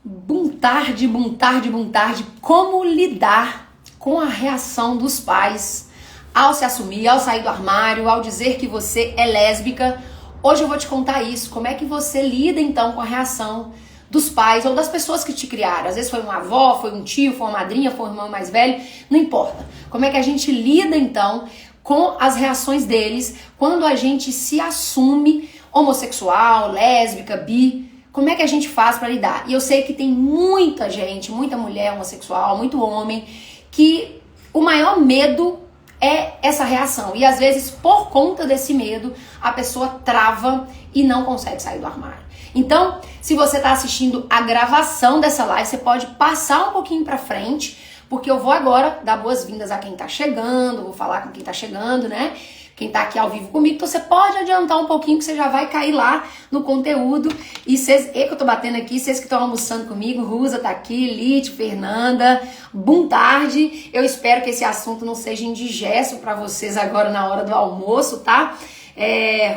Boa tarde, boa tarde, boa tarde. Como lidar com a reação dos pais ao se assumir, ao sair do armário, ao dizer que você é lésbica? Hoje eu vou te contar isso. Como é que você lida então com a reação dos pais ou das pessoas que te criaram? Às vezes foi uma avó, foi um tio, foi uma madrinha, foi um irmão mais velho, não importa. Como é que a gente lida então com as reações deles quando a gente se assume homossexual, lésbica, bi? Como é que a gente faz pra lidar? E eu sei que tem muita gente, muita mulher homossexual, muito homem, que o maior medo é essa reação. E às vezes, por conta desse medo, a pessoa trava e não consegue sair do armário. Então, se você tá assistindo a gravação dessa live, você pode passar um pouquinho pra frente, porque eu vou agora dar boas-vindas a quem tá chegando, vou falar com quem tá chegando, né? Quem tá aqui ao vivo comigo, então você pode adiantar um pouquinho que você já vai cair lá no conteúdo. E vocês, que eu tô batendo aqui, vocês que estão almoçando comigo, Rusa tá aqui, Lite, Fernanda, boa tarde. Eu espero que esse assunto não seja indigesto pra vocês agora na hora do almoço, tá?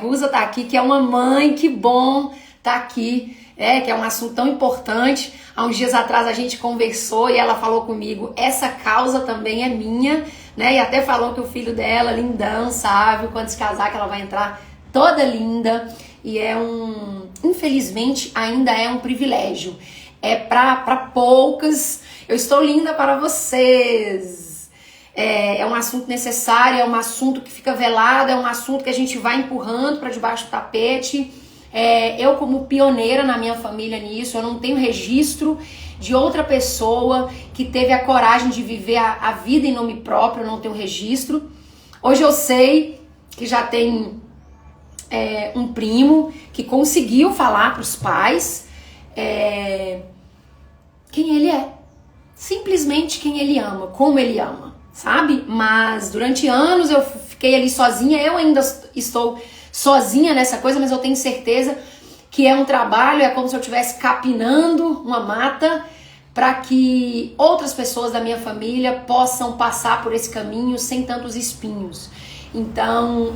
Rusa tá aqui, que é uma mãe, que bom tá aqui, que é um assunto tão importante. Há uns dias atrás a gente conversou e ela falou comigo, essa causa também é minha, né? E até falou que o filho dela, lindão, sabe? Quando se casar que ela vai entrar toda linda. E infelizmente, ainda é um privilégio. É pra poucas. Eu estou linda para vocês. É um assunto necessário, é um assunto que fica velado, é um assunto que a gente vai empurrando para debaixo do tapete. Eu como pioneira na minha família nisso, eu não tenho registro de outra pessoa que teve a coragem de viver a vida em nome próprio, eu não tenho registro. Hoje eu sei que já tem um primo que conseguiu falar para os pais quem ele é. Simplesmente quem ele ama, como ele ama, sabe? Mas durante anos eu fiquei ali sozinha, eu ainda estou sozinha nessa coisa, mas eu tenho certeza que é um trabalho, é como se eu estivesse capinando uma mata para que outras pessoas da minha família possam passar por esse caminho sem tantos espinhos. Então,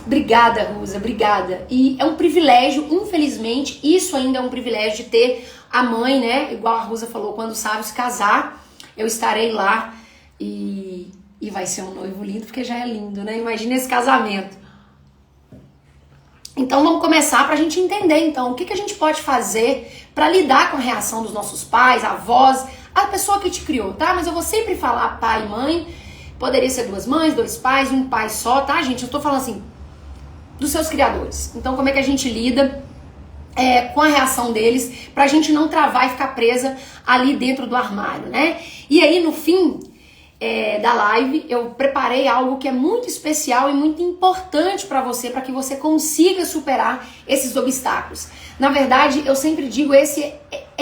obrigada, Rusa, obrigada. E é um privilégio, infelizmente, isso ainda é um privilégio de ter a mãe, né? Igual a Rusa falou, quando o Sábio se casar, eu estarei lá e vai ser um noivo lindo, porque já é lindo, né? Imagina esse casamento. Então vamos começar pra gente entender então o que a gente pode fazer pra lidar com a reação dos nossos pais, avós, a pessoa que te criou, tá? Mas eu vou sempre falar pai e mãe, poderia ser duas mães, dois pais, um pai só, tá, gente? Eu tô falando assim, dos seus criadores. Então como é que a gente lida com a reação deles pra gente não travar e ficar presa ali dentro do armário, né? E aí no fim da live, eu preparei algo que é muito especial e muito importante para que você consiga superar esses obstáculos. Na verdade, eu sempre digo, é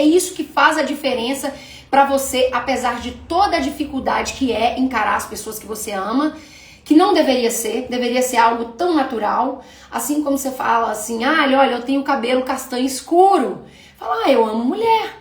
isso que faz a diferença para você, apesar de toda a dificuldade que é encarar as pessoas que você ama, que não deveria ser algo tão natural, assim como você fala assim, olha, eu tenho cabelo castanho escuro. Fala, eu amo mulher.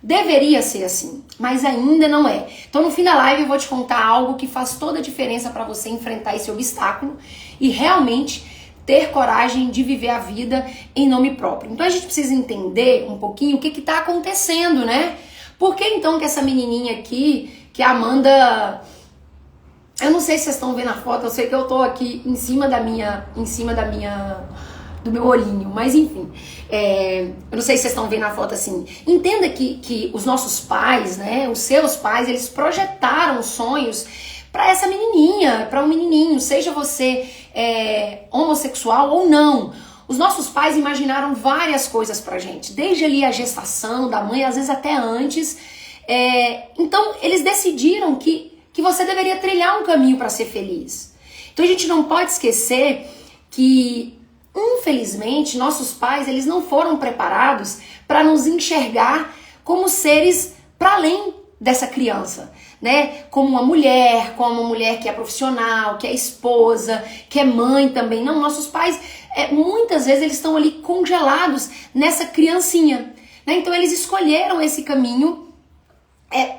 Deveria ser assim, mas ainda não é. Então no fim da live eu vou te contar algo que faz toda a diferença para você enfrentar esse obstáculo e realmente ter coragem de viver a vida em nome próprio. Então a gente precisa entender um pouquinho o que está acontecendo, né? Por que então que essa menininha aqui, que a Amanda... Eu não sei se vocês estão vendo a foto, eu sei que eu tô aqui em cima do meu olhinho, mas enfim, eu não sei se vocês estão vendo a foto assim. Entenda que os nossos pais, né, os seus pais, eles projetaram sonhos para essa menininha, para um menininho, seja você homossexual ou não. Os nossos pais imaginaram várias coisas pra gente, desde ali a gestação da mãe, às vezes até antes. Então eles decidiram que você deveria trilhar um caminho para ser feliz. Então a gente não pode esquecer que, infelizmente, nossos pais, eles não foram preparados para nos enxergar como seres para além dessa criança, né? Como uma mulher que é profissional, que é esposa, que é mãe também. Não, nossos pais, muitas vezes eles estão ali congelados nessa criancinha, né? Então eles escolheram esse caminho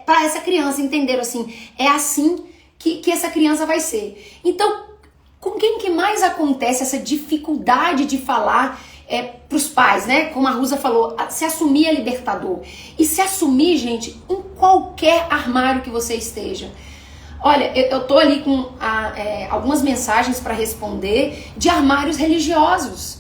para essa criança, entenderam assim, é assim que essa criança vai ser. Então, com quem que mais acontece essa dificuldade de falar pros pais, né? Como a Rusa falou, se assumir é libertador. E se assumir, gente, em qualquer armário que você esteja. Olha, eu tô ali com algumas mensagens para responder de armários religiosos.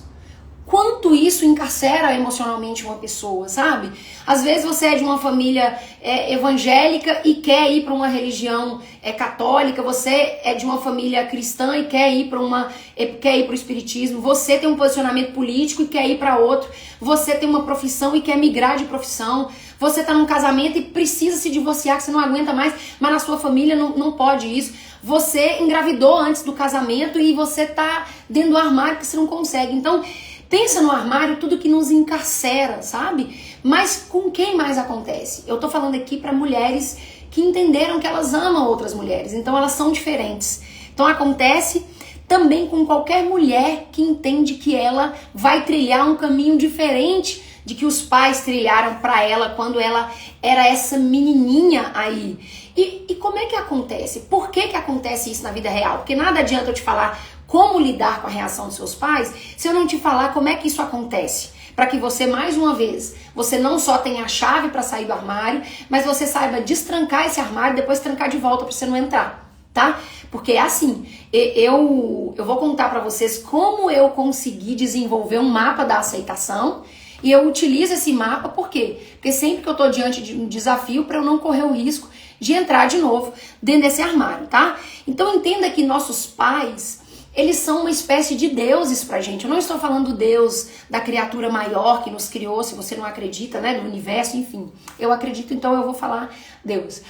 Quanto isso encarcera emocionalmente uma pessoa, sabe? Às vezes você é de uma família evangélica e quer ir para uma religião católica, você é de uma família cristã e quer ir para o espiritismo, você tem um posicionamento político e quer ir para outro, você tem uma profissão e quer migrar de profissão, você tá num casamento e precisa se divorciar, que você não aguenta mais, mas na sua família não pode isso. Você engravidou antes do casamento e você tá dentro do armário que você não consegue. Então, pensa no armário, tudo que nos encarcera, sabe? Mas com quem mais acontece? Eu tô falando aqui para mulheres que entenderam que elas amam outras mulheres, então elas são diferentes. Então acontece também com qualquer mulher que entende que ela vai trilhar um caminho diferente de que os pais trilharam para ela quando ela era essa menininha aí. E como é que acontece? Por que acontece isso na vida real? Porque nada adianta eu te falar como lidar com a reação dos seus pais se eu não te falar como é que isso acontece. Para que você, mais uma vez, você não só tenha a chave para sair do armário, mas você saiba destrancar esse armário e depois trancar de volta para você não entrar, tá? Porque é assim, eu vou contar para vocês como eu consegui desenvolver um mapa da aceitação. E eu utilizo esse mapa, por quê? Porque sempre que eu tô diante de um desafio, para eu não correr o risco de entrar de novo dentro desse armário, tá? Então entenda que nossos pais, eles são uma espécie de deuses pra gente. Eu não estou falando do Deus da criatura maior que nos criou, se você não acredita, né, do universo, enfim. Eu acredito, então eu vou falar Deus.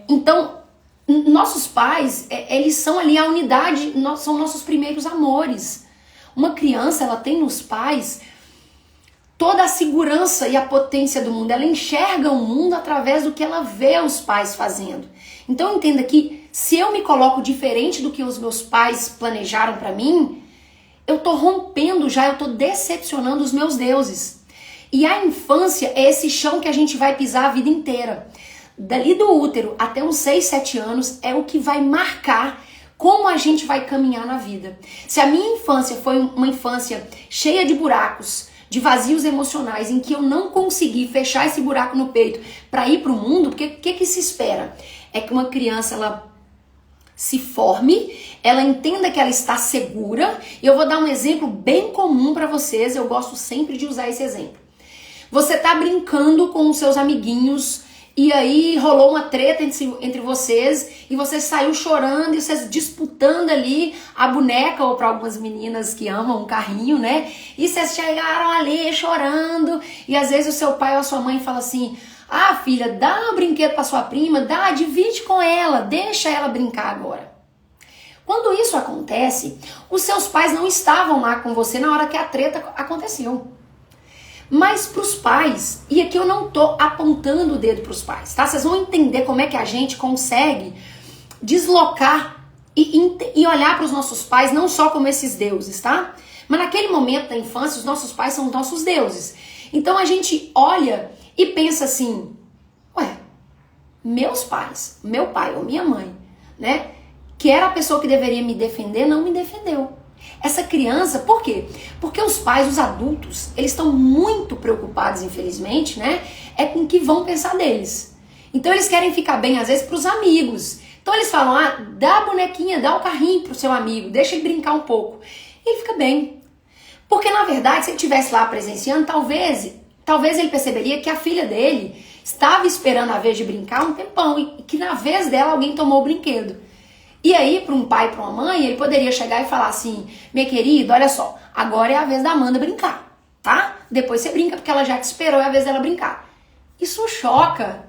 Então, nossos pais, eles são ali a unidade, são nossos primeiros amores. Uma criança, ela tem nos pais toda a segurança e a potência do mundo. Ela enxerga o mundo através do que ela vê os pais fazendo. Então entenda que se eu me coloco diferente do que os meus pais planejaram pra mim, eu tô rompendo já, eu tô decepcionando os meus deuses. E a infância é esse chão que a gente vai pisar a vida inteira. Dali do útero até uns 6, 7 anos é o que vai marcar como a gente vai caminhar na vida. Se a minha infância foi uma infância cheia de buracos, de vazios emocionais, em que eu não consegui fechar esse buraco no peito para ir para o mundo, porque o que se espera? É que uma criança, ela se forme, ela entenda que ela está segura, e eu vou dar um exemplo bem comum para vocês, eu gosto sempre de usar esse exemplo. Você tá brincando com os seus amiguinhos, e aí rolou uma treta entre vocês, e você saiu chorando, e vocês disputando ali a boneca, ou para algumas meninas que amam um carrinho, né? E vocês chegaram ali chorando, e às vezes o seu pai ou a sua mãe fala assim: ah, filha, dá um brinquedo para sua prima, divide com ela, deixa ela brincar agora. Quando isso acontece, os seus pais não estavam lá com você na hora que a treta aconteceu. Mas pros pais, e aqui eu não tô apontando o dedo pros pais, tá? Vocês vão entender como é que a gente consegue deslocar e olhar para os nossos pais não só como esses deuses, tá? Mas naquele momento da infância, os nossos pais são os nossos deuses. Então a gente olha e pensa assim: ué, meus pais, meu pai ou minha mãe, né? Que era a pessoa que deveria me defender, não me defendeu. Essa criança, por quê? Porque os pais, os adultos, eles estão muito preocupados, infelizmente, né? É com o que vão pensar deles. Então eles querem ficar bem, às vezes, pros amigos. Então eles falam: ah, dá a bonequinha, dá o carrinho pro seu amigo, deixa ele brincar um pouco. E ele fica bem. Porque, na verdade, se ele estivesse lá presenciando, talvez ele perceberia que a filha dele estava esperando a vez de brincar um tempão e que na vez dela alguém tomou o brinquedo. E aí, para um pai e para uma mãe, ele poderia chegar e falar assim: minha querida, olha só, agora é a vez da Amanda brincar, tá? Depois você brinca porque ela já te esperou, é a vez dela brincar. Isso choca,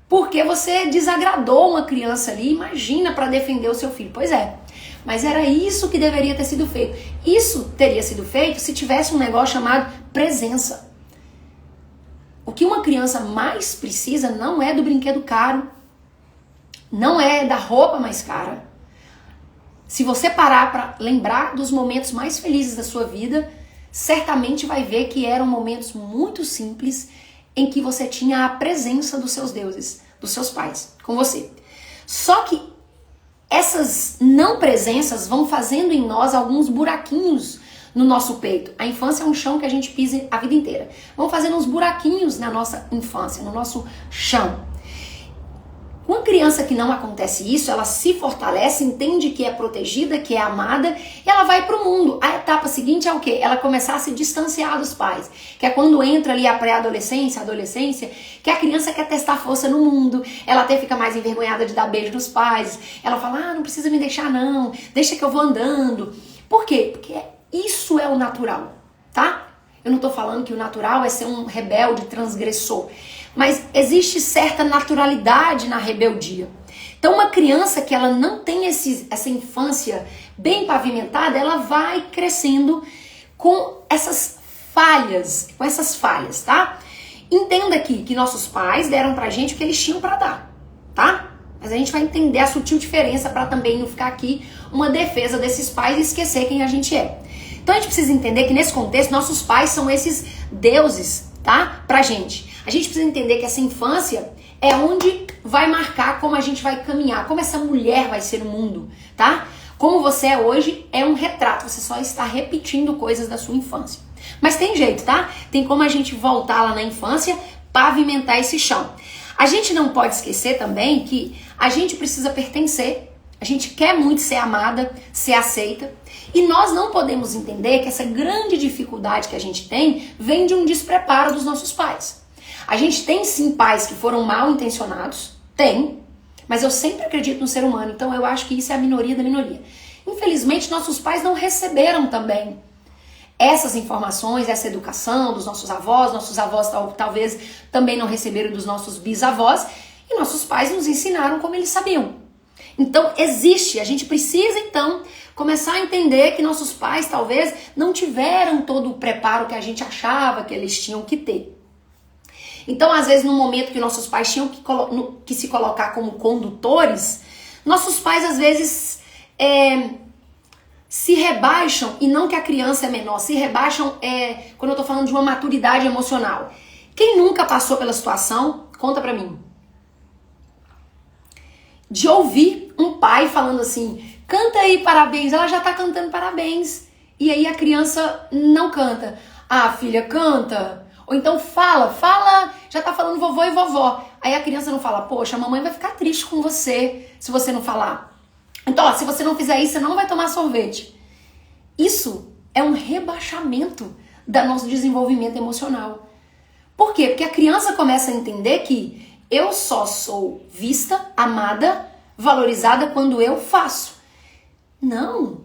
porque você desagradou uma criança ali, imagina, para defender o seu filho. Pois é, mas era isso que deveria ter sido feito. Isso teria sido feito se tivesse um negócio chamado presença. O que uma criança mais precisa não é do brinquedo caro, não é da roupa mais cara. Se você parar para lembrar dos momentos mais felizes da sua vida, certamente vai ver que eram momentos muito simples em que você tinha a presença dos seus deuses, dos seus pais, com você. Só que essas não presenças vão fazendo em nós alguns buraquinhos no nosso peito? A infância é um chão que a gente pisa a vida inteira. Vamos fazendo uns buraquinhos na nossa infância, no nosso chão. Uma criança que não acontece isso, ela se fortalece, entende que é protegida, que é amada, e ela vai pro mundo. A etapa seguinte é o quê? Ela começar a se distanciar dos pais. Que é quando entra ali a pré-adolescência, a adolescência, que a criança quer testar força no mundo, ela até fica mais envergonhada de dar beijo nos pais, ela fala, não precisa me deixar não, deixa que eu vou andando. Por quê? Porque isso é o natural, tá? Eu não tô falando que o natural é ser um rebelde, transgressor. Mas existe certa naturalidade na rebeldia. Então uma criança que ela não tem essa infância bem pavimentada, ela vai crescendo com essas falhas, tá? Entenda aqui que nossos pais deram pra gente o que eles tinham pra dar, tá? Mas a gente vai entender a sutil diferença pra também não ficar aqui uma defesa desses pais e esquecer quem a gente é. Então a gente precisa entender que nesse contexto nossos pais são esses deuses, tá? Pra gente. A gente precisa entender que essa infância é onde vai marcar como a gente vai caminhar, como essa mulher vai ser no mundo, tá? Como você é hoje é um retrato, você só está repetindo coisas da sua infância. Mas tem jeito, tá? Tem como a gente voltar lá na infância, pavimentar esse chão. A gente não pode esquecer também que a gente precisa pertencer, a gente quer muito ser amada, ser aceita, e nós não podemos entender que essa grande dificuldade que a gente tem vem de um despreparo dos nossos pais. A gente tem sim pais que foram mal intencionados, tem, mas eu sempre acredito no ser humano, então eu acho que isso é a minoria da minoria. Infelizmente, nossos pais não receberam também essas informações, essa educação dos nossos avós talvez também não receberam dos nossos bisavós, e nossos pais nos ensinaram como eles sabiam. Então existe, a gente precisa então começar a entender que nossos pais talvez não tiveram todo o preparo que a gente achava que eles tinham que ter. Então, às vezes, no momento que nossos pais tinham que se colocar como condutores, nossos pais, às vezes, se rebaixam, e não que a criança é menor, se rebaixam quando eu tô falando de uma maturidade emocional. Quem nunca passou pela situação, conta pra mim, de ouvir um pai falando assim, canta aí parabéns, ela já tá cantando parabéns, e aí a criança não canta. Ah, filha, canta. Ou então fala, já tá falando vovô e vovó. Aí a criança não fala, poxa, a mamãe vai ficar triste com você se você não falar. Então, ó, se você não fizer isso, você não vai tomar sorvete. Isso é um rebaixamento do nosso desenvolvimento emocional. Por quê? Porque a criança começa a entender que eu só sou vista, amada, valorizada quando eu faço. Não.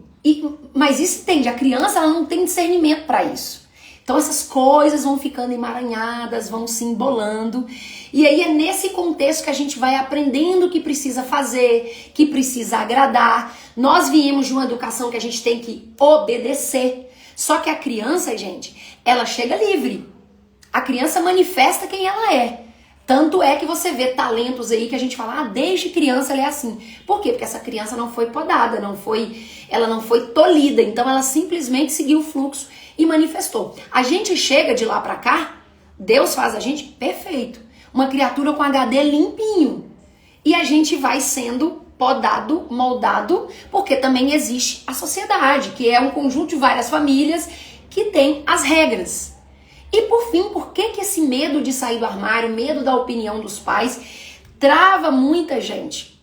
Mas isso entende, a criança ela não tem discernimento para isso. Então essas coisas vão ficando emaranhadas, vão se embolando. E aí é nesse contexto que a gente vai aprendendo o que precisa fazer, que precisa agradar. Nós viemos de uma educação que a gente tem que obedecer. Só que a criança, gente, ela chega livre. A criança manifesta quem ela é. Tanto é que você vê talentos aí que a gente fala, desde criança ela é assim. Por quê? Porque essa criança não foi podada, ela não foi tolhida. Então ela simplesmente seguiu o fluxo e manifestou. A gente chega de lá pra cá, Deus faz a gente perfeito. Uma criatura com HD limpinho. E a gente vai sendo podado, moldado, porque também existe a sociedade, que é um conjunto de várias famílias que tem as regras. E por fim, por que esse medo de sair do armário, medo da opinião dos pais, trava muita gente?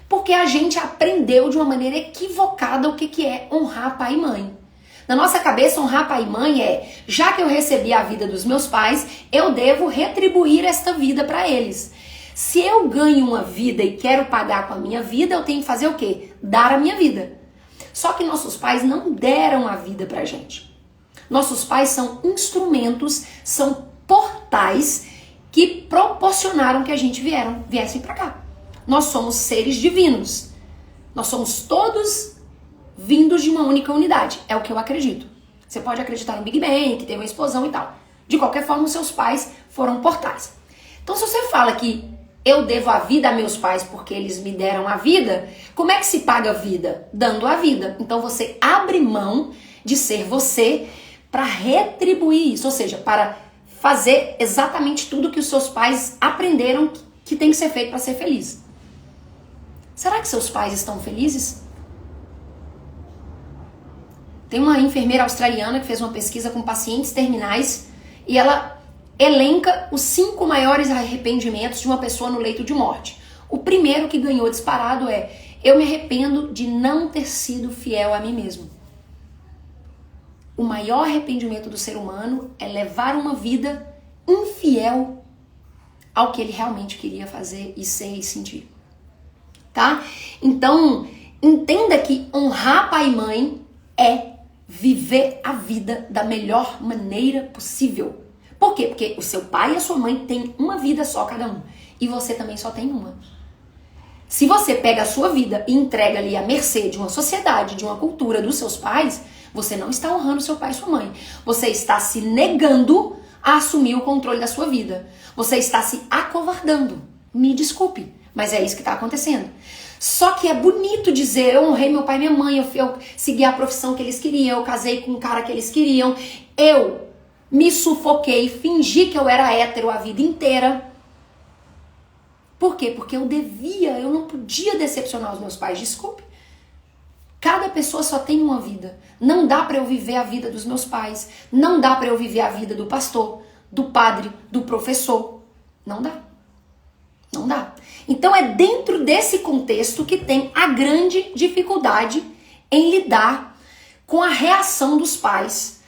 Porque a gente aprendeu de uma maneira equivocada o que é honrar pai e mãe. Na nossa cabeça, honrar pai e mãe é, já que eu recebi a vida dos meus pais, eu devo retribuir esta vida para eles. Se eu ganho uma vida e quero pagar com a minha vida, eu tenho que fazer o quê? Dar a minha vida. Só que nossos pais não deram a vida pra gente. Nossos pais são instrumentos, são portais que proporcionaram que a gente viesse pra cá. Nós somos seres divinos. Nós somos todos vindos de uma única unidade. É o que eu acredito. Você pode acreditar no Big Bang, que teve uma explosão e tal. De qualquer forma, os seus pais foram portais. Então, se você fala que eu devo a vida a meus pais porque eles me deram a vida, como é que se paga a vida? Dando a vida. Então, você abre mão de ser você para retribuir isso. Ou seja, para fazer exatamente tudo que os seus pais aprenderam que tem que ser feito para ser feliz. Será que seus pais estão felizes? Tem uma enfermeira australiana que fez uma pesquisa com pacientes terminais e ela elenca os 5 maiores arrependimentos de uma pessoa no leito de morte. O primeiro que ganhou disparado é: eu me arrependo de não ter sido fiel a mim mesmo. O maior arrependimento do ser humano é levar uma vida infiel ao que ele realmente queria fazer e ser e sentir. Tá? Então, entenda que honrar pai e mãe é viver a vida da melhor maneira possível. Por quê? Porque o seu pai e a sua mãe têm uma vida só cada um. E você também só tem uma. Se você pega a sua vida e entrega ali à mercê de uma sociedade, de uma cultura dos seus pais, você não está honrando seu pai e sua mãe. Você está se negando a assumir o controle da sua vida. Você está se acovardando. Me desculpe, mas é isso que está acontecendo. Só que é bonito dizer: eu honrei meu pai e minha mãe, eu segui a profissão que eles queriam, eu casei com o cara que eles queriam, eu me sufoquei, fingi que eu era hétero a vida inteira. Por quê? Porque eu não podia decepcionar os meus pais, desculpe. Cada pessoa só tem uma vida. Não dá pra eu viver a vida dos meus pais, não dá pra eu viver a vida do pastor, do padre, do professor. Não dá. Não dá. Então é dentro desse contexto que tem a grande dificuldade em lidar com a reação dos pais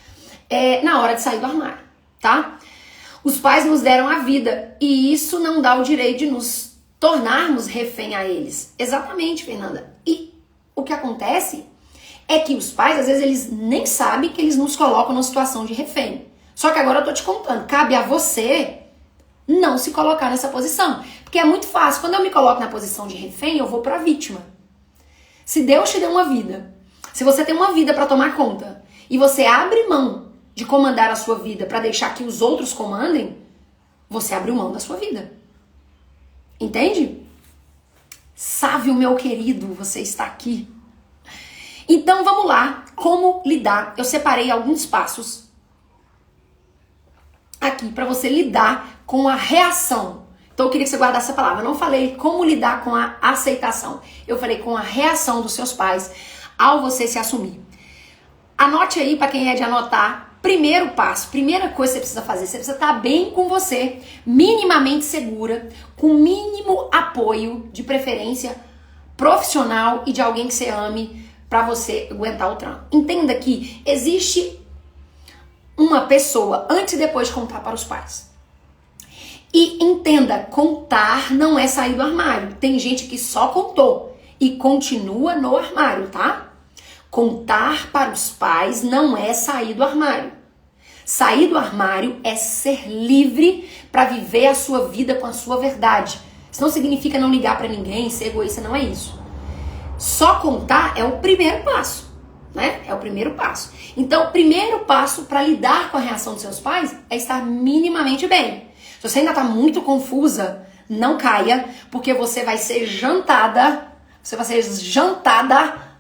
na hora de sair do armário, tá? Os pais nos deram a vida e isso não dá o direito de nos tornarmos refém a eles. Exatamente, Fernanda. E o que acontece é que os pais, às vezes, eles nem sabem que eles nos colocam numa situação de refém. Só que agora eu tô te contando, cabe a você não se colocar nessa posição. Porque é muito fácil. Quando eu me coloco na posição de refém, eu vou pra vítima. Se Deus te deu uma vida, se você tem uma vida pra tomar conta, e você abre mão de comandar a sua vida pra deixar que os outros comandem, você abriu mão da sua vida. Entende? Sávio, meu querido, você está aqui. Então vamos lá, como lidar? Eu separei alguns passos aqui para você lidar com a reação. Então eu queria que você guardasse essa palavra. Eu não falei como lidar com a aceitação. Eu falei com a reação dos seus pais ao você se assumir. Anote aí, para quem é de anotar. Primeiro passo, primeira coisa que você precisa fazer, você precisa estar bem com você, minimamente segura, com mínimo apoio, de preferência profissional e de alguém que você ame para você aguentar o tranco. Entenda que existe uma pessoa antes e depois de contar para os pais. E entenda, contar não é sair do armário. Tem gente que só contou e continua no armário, tá? Contar para os pais não é sair do armário. Sair do armário é ser livre para viver a sua vida com a sua verdade. Isso não significa não ligar para ninguém, ser egoísta, não é isso. Só contar é o primeiro passo, né? É o primeiro passo. Então, o primeiro passo para lidar com a reação dos seus pais é estar minimamente bem. Se você ainda está muito confusa, não caia, porque você vai ser jantada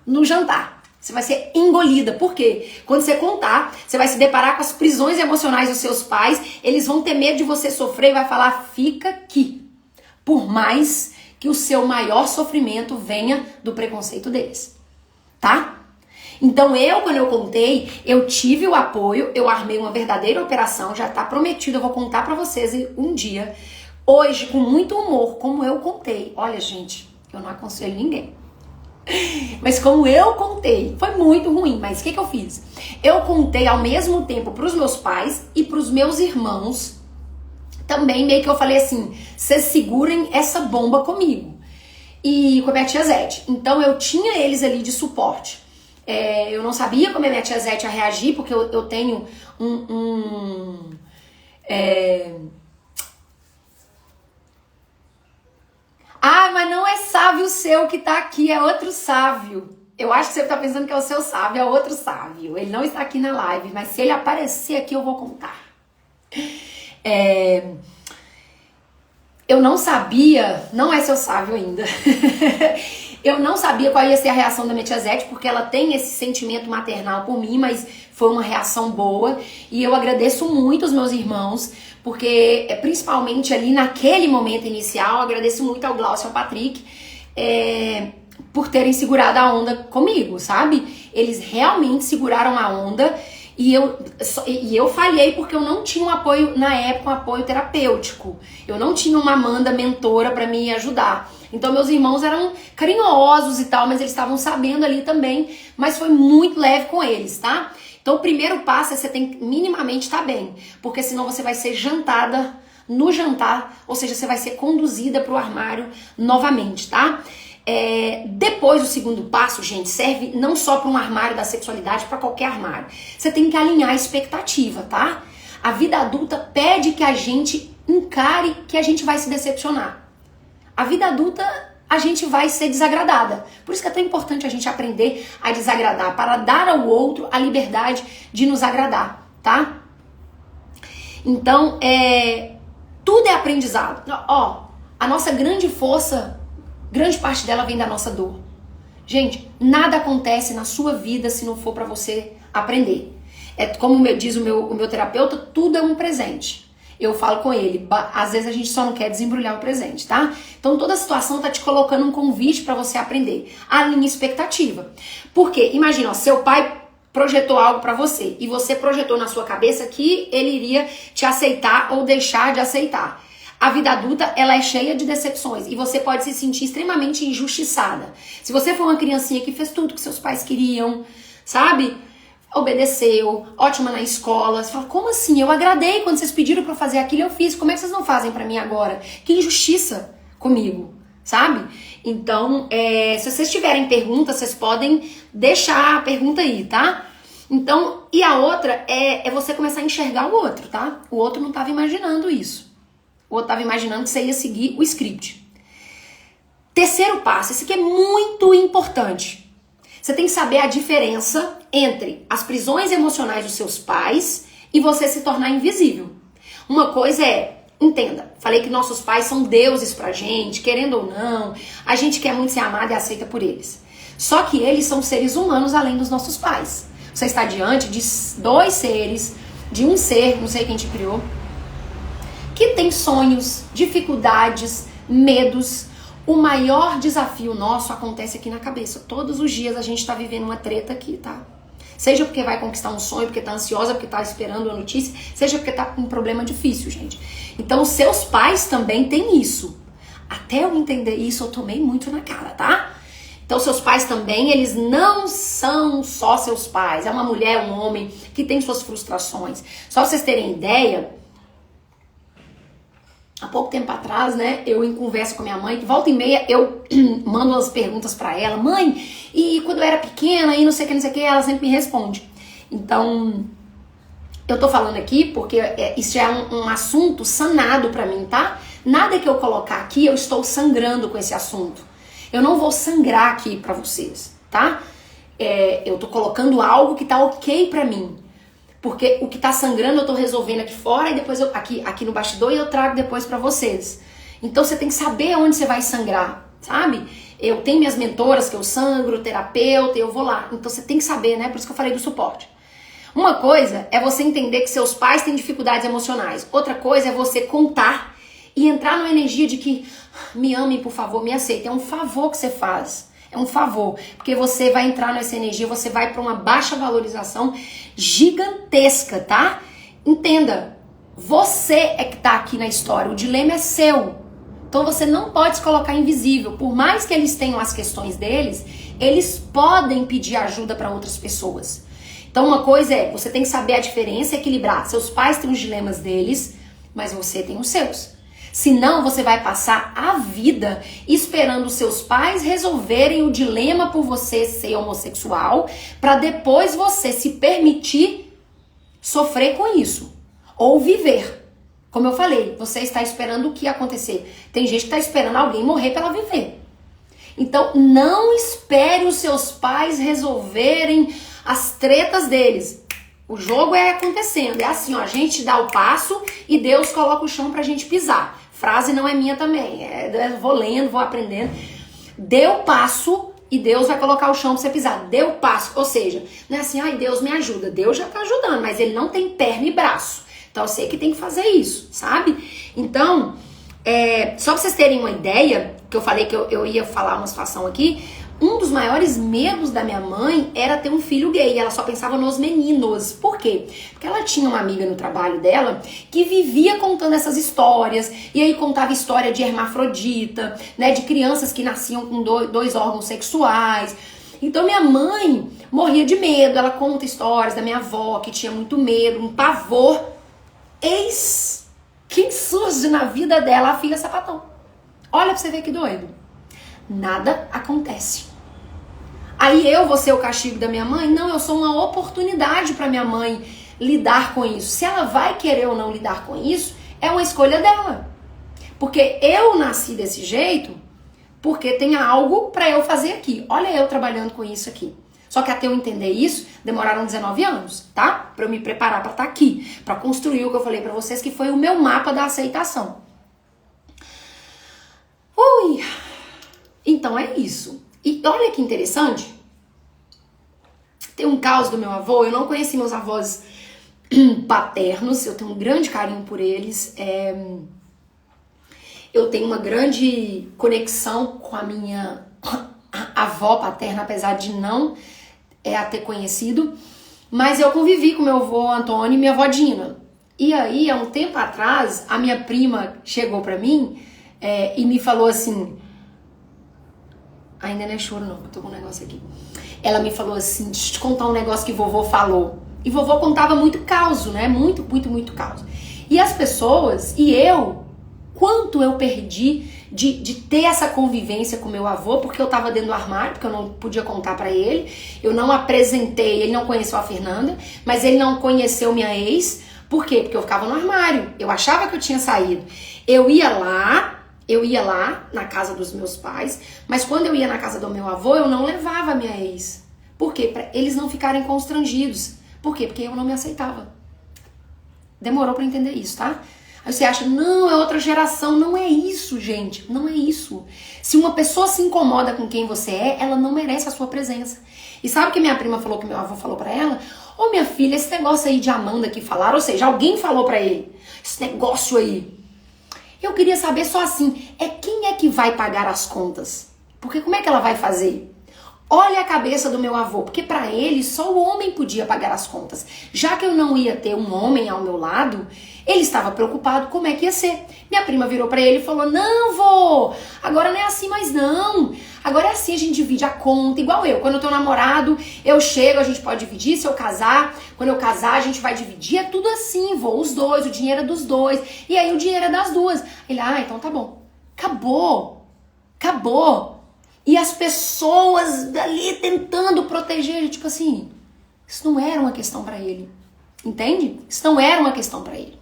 no jantar. Você vai ser engolida. Por quê? Quando você contar, você vai se deparar com as prisões emocionais dos seus pais. Eles vão ter medo de você sofrer e vai falar: fica aqui. Por mais que o seu maior sofrimento venha do preconceito deles. Tá? Então quando eu contei, eu tive o apoio, eu armei uma verdadeira operação, já tá prometido, eu vou contar pra vocês um dia. Hoje, com muito humor, como eu contei. Olha, gente, eu não aconselho ninguém. Mas como eu contei, foi muito ruim, mas o que eu fiz? Eu contei ao mesmo tempo pros meus pais e pros meus irmãos também, meio que eu falei assim: vocês segurem essa bomba comigo. E com a minha tia Zete. Então eu tinha eles ali de suporte. Eu não sabia como a minha tia Zete ia reagir, porque eu tenho mas não é Sávio seu que tá aqui, é outro Sávio. Eu acho que você tá pensando que é o seu Sávio, é outro Sávio. Ele não está aqui na live, mas se ele aparecer aqui eu vou contar. Eu não sabia, não é seu Sávio ainda. Eu não sabia qual ia ser a reação da minha tia Zete, porque ela tem esse sentimento maternal por mim, mas foi uma reação boa. E eu agradeço muito os meus irmãos, porque principalmente ali naquele momento inicial, eu agradeço muito ao Glaucio e ao Patrick, por terem segurado a onda comigo, sabe? Eles realmente seguraram a onda e eu falhei porque eu não tinha um apoio, na época, um apoio terapêutico. Eu não tinha uma Amanda mentora pra me ajudar. Então meus irmãos eram carinhosos e tal, mas eles estavam sabendo ali também, mas foi muito leve com eles, tá? Então o primeiro passo é você tem que minimamente estar bem, porque senão você vai ser jantada no jantar, ou seja, você vai ser conduzida pro armário novamente, tá? Depois, o segundo passo, gente, serve não só para um armário da sexualidade, para qualquer armário. Você tem que alinhar a expectativa, tá? A vida adulta pede que a gente encare que a gente vai se decepcionar. A vida adulta, a gente vai ser desagradada. Por isso que é tão importante a gente aprender a desagradar, para dar ao outro a liberdade de nos agradar, tá? Então, tudo é aprendizado. Ó, a nossa grande força, grande parte dela vem da nossa dor. Gente, nada acontece na sua vida se não for pra você aprender. Como diz o meu terapeuta, tudo é um presente. Eu falo com ele, às vezes a gente só não quer desembrulhar o presente, tá? Então toda a situação tá te colocando um convite pra você aprender. Alinhe expectativa. Porque, imagina, ó, seu pai projetou algo pra você e você projetou na sua cabeça que ele iria te aceitar ou deixar de aceitar. A vida adulta, ela é cheia de decepções e você pode se sentir extremamente injustiçada. Se você for uma criancinha que fez tudo que seus pais queriam, sabe? Obedeceu, ótima na escola. Você fala, como assim? Eu agradei quando vocês pediram pra fazer aquilo, eu fiz. Como é que vocês não fazem pra mim agora? Que injustiça comigo, sabe? Então, se vocês tiverem perguntas, vocês podem deixar a pergunta aí, tá? Então, e a outra é você começar a enxergar o outro, tá? O outro não tava imaginando isso. O outro tava imaginando que você ia seguir o script. Terceiro passo, esse aqui é muito importante. Você tem que saber a diferença entre as prisões emocionais dos seus pais e você se tornar invisível. Uma coisa entenda, falei que nossos pais são deuses pra gente, querendo ou não, a gente quer muito ser amada e aceita por eles. Só que eles são seres humanos além dos nossos pais. Você está diante de dois seres, de um ser, não sei quem te criou, que tem sonhos, dificuldades, medos. O maior desafio nosso acontece aqui na cabeça. Todos os dias a gente tá vivendo uma treta aqui, tá? Seja porque vai conquistar um sonho, porque tá ansiosa, porque tá esperando a notícia, seja porque tá com um problema difícil, gente. Então, seus pais também têm isso. Até eu entender isso, eu tomei muito na cara, tá? Então, seus pais também, eles não são só seus pais. É uma mulher, um homem que tem suas frustrações. Só pra vocês terem ideia, há pouco tempo atrás, né, eu em conversa com a minha mãe, que volta e meia eu mando umas perguntas pra ela. Mãe, e quando eu era pequena, e não sei o que, ela sempre me responde. Então, eu tô falando aqui porque isso é um assunto sanado pra mim, tá? Nada que eu colocar aqui, eu estou sangrando com esse assunto. Eu não vou sangrar aqui pra vocês, tá? Eu tô colocando algo que tá ok pra mim. Porque o que tá sangrando eu tô resolvendo aqui fora e depois aqui no bastidor e eu trago depois pra vocês. Então você tem que saber onde você vai sangrar, sabe? Eu tenho minhas mentoras que eu sangro, terapeuta, eu vou lá. Então você tem que saber, né? Por isso que eu falei do suporte. Uma coisa é você entender que seus pais têm dificuldades emocionais. Outra coisa é você contar e entrar numa energia de que me amem, por favor, me aceitem. É um favor que você faz. É um favor, porque você vai entrar nessa energia, você vai para uma baixa valorização gigantesca, tá? Entenda, você é que tá aqui na história, o dilema é seu. Então você não pode se colocar invisível. Por mais que eles tenham as questões deles, eles podem pedir ajuda para outras pessoas. Então uma coisa você tem que saber a diferença e equilibrar. Seus pais têm os dilemas deles, mas você tem os seus. Senão você vai passar a vida esperando seus pais resolverem o dilema por você ser homossexual, para depois você se permitir sofrer com isso ou viver. Como eu falei, você está esperando o que acontecer. Tem gente que está esperando alguém morrer para ela viver. Então não espere os seus pais resolverem as tretas deles. O jogo é acontecendo, é assim, ó, a gente dá o passo e Deus coloca o chão pra gente pisar. Frase não é minha também, eu vou lendo, vou aprendendo. Deu passo e Deus vai colocar o chão pra você pisar. Deu passo, ou seja, não é assim, ai Deus me ajuda. Deus já tá ajudando, mas ele não tem perna e braço. Então eu sei que tem que fazer isso, sabe? Então, só pra vocês terem uma ideia, que eu falei que eu ia falar uma situação aqui, um dos maiores medos da minha mãe era ter um filho gay. Ela só pensava nos meninos. Por quê? Porque ela tinha uma amiga no trabalho dela que vivia contando essas histórias. E aí contava história de hermafrodita, né? De crianças que nasciam com dois órgãos sexuais. Então minha mãe morria de medo. Ela conta histórias da minha avó que tinha muito medo, um pavor. Eis quem surge na vida dela, a filha sapatão. Olha pra você ver que doido. Nada acontece. Aí eu vou ser o castigo da minha mãe? Não, eu sou uma oportunidade para minha mãe lidar com isso. Se ela vai querer ou não lidar com isso, é uma escolha dela. Porque eu nasci desse jeito, porque tem algo para eu fazer aqui. Olha eu trabalhando com isso aqui. Só que até eu entender isso, demoraram 19 anos, tá? Para eu me preparar para estar aqui, para construir o que eu falei para vocês, que foi o meu mapa da aceitação. Ui! Então é isso. E olha que interessante, tem um caos do meu avô, eu não conheci meus avós paternos, eu tenho um grande carinho por eles, eu tenho uma grande conexão com a minha avó paterna, apesar de não a ter conhecido, mas eu convivi com meu avô Antônio e minha avó Dina. E aí, há um tempo atrás, a minha prima chegou pra mim e me falou assim... Ainda não é choro não, eu tô com um negócio aqui. Ela me falou assim, deixa eu te contar um negócio que vovô falou. E vovô contava muito caos, né? Muito caos. E as pessoas, e eu, quanto eu perdi de ter essa convivência com meu avô, porque eu tava dentro do armário, porque eu não podia contar pra ele. Eu não apresentei, ele não conheceu a Fernanda, mas ele não conheceu minha ex. Por quê? Porque eu ficava no armário. Eu achava que eu tinha saído. Eu ia lá na casa dos meus pais, mas quando eu ia na casa do meu avô, eu não levava a minha ex. Por quê? Pra eles não ficarem constrangidos. Por quê? Porque eu não me aceitava. Demorou pra entender isso, tá? Aí você acha, não, é outra geração. Não é isso, gente. Não é isso. Se uma pessoa se incomoda com quem você é, ela não merece a sua presença. E sabe o que minha prima falou, que meu avô falou pra ela? Ô, minha filha, esse negócio aí de Amanda que falaram, ou seja, alguém falou pra ele. Esse negócio aí... Eu queria saber só assim, quem é que vai pagar as contas? Porque como é que ela vai fazer? Olha a cabeça do meu avô, porque pra ele só o homem podia pagar as contas. Já que eu não ia ter um homem ao meu lado, ele estava preocupado como é que ia ser. Minha prima virou pra ele e falou, não, vô, agora não é assim mais não. Agora é assim, a gente divide a conta, igual eu. Quando eu tenho namorado, eu chego, a gente pode dividir, se eu casar. Quando eu casar, a gente vai dividir, é tudo assim, vô, os dois, o dinheiro é dos dois. E aí o dinheiro é das duas. Ele, então tá bom. Acabou. E as pessoas dali tentando proteger, tipo assim, isso não era uma questão pra ele. Entende? Isso não era uma questão pra ele.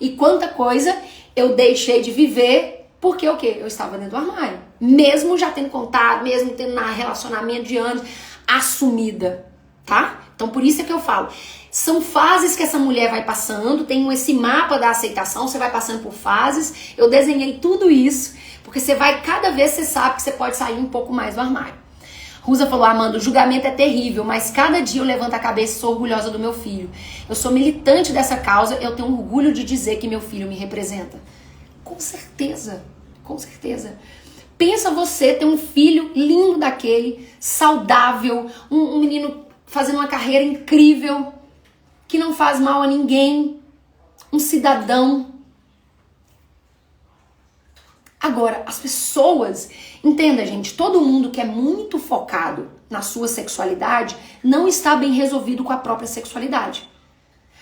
E quanta coisa eu deixei de viver porque o quê? Eu estava dentro do armário. Mesmo já tendo contado, mesmo tendo um relacionamento de anos, assumida, tá? Então por isso é que eu falo, são fases que essa mulher vai passando, tem esse mapa da aceitação, você vai passando por fases, eu desenhei tudo isso, porque você vai, cada vez você sabe que você pode sair um pouco mais do armário. Rusa falou, Amanda, o julgamento é terrível, mas cada dia eu levanto a cabeça e sou orgulhosa do meu filho. Eu sou militante dessa causa, eu tenho orgulho de dizer que meu filho me representa. Com certeza. Pensa você ter um filho lindo daquele, saudável, um menino fazendo uma carreira incrível, que não faz mal a ninguém, um cidadão. Agora, as pessoas, entenda, gente, todo mundo que é muito focado na sua sexualidade não está bem resolvido com a própria sexualidade.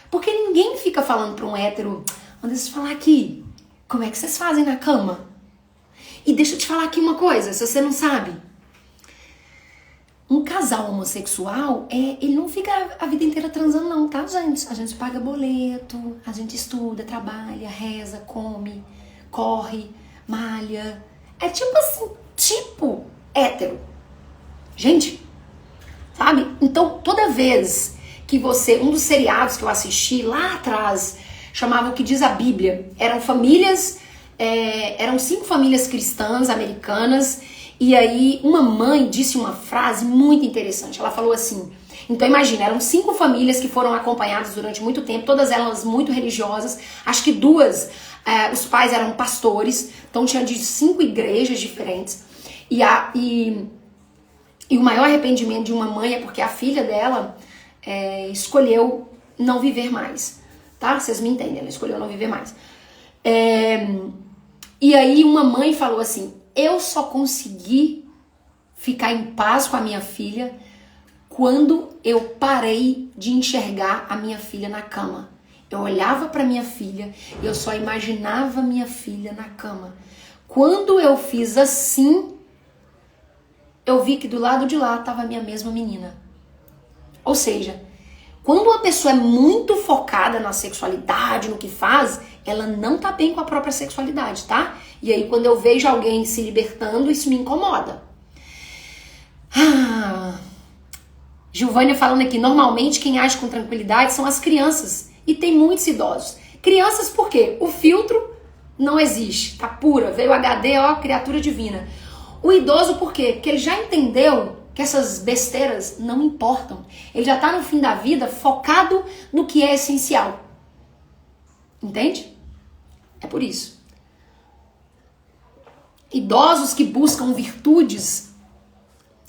Porque ninguém fica falando para um hétero, deixa eu falar aqui, como é que vocês fazem na cama? E deixa eu te falar aqui uma coisa, se você não sabe. Um casal homossexual, ele não fica a vida inteira transando não, tá, gente? A gente paga boleto, a gente estuda, trabalha, reza, come, corre, malha. É tipo assim, tipo hétero. Gente, sabe? Então, toda vez que você... Um dos seriados que eu assisti lá atrás chamava O que Diz a Bíblia. Eram famílias... eram 5 famílias cristãs americanas. E aí uma mãe disse uma frase muito interessante. Ela falou assim... Então imagina, eram 5 famílias que foram acompanhadas durante muito tempo. Todas elas muito religiosas. Acho que 2... os pais eram pastores. Então tinha de 5 igrejas diferentes. E E o maior arrependimento de uma mãe é porque a filha dela escolheu não viver mais, tá? Vocês me entendem, ela escolheu não viver mais. E aí uma mãe falou assim, eu só consegui ficar em paz com a minha filha quando eu parei de enxergar a minha filha na cama. Eu olhava para minha filha e eu só imaginava minha filha na cama. Quando eu fiz assim, eu vi que do lado de lá estava a minha mesma menina. Ou seja, quando uma pessoa é muito focada na sexualidade, no que faz, ela não tá bem com a própria sexualidade, tá? E aí quando eu vejo alguém se libertando, isso me incomoda. Giovânia falando aqui, normalmente quem age com tranquilidade são as crianças. E tem muitos idosos. Crianças por quê? O filtro não existe, tá pura, veio HD, ó, criatura divina. O idoso por quê? Porque ele já entendeu que essas besteiras não importam. Ele já tá no fim da vida focado no que é essencial. Entende? É por isso. Idosos que buscam virtudes,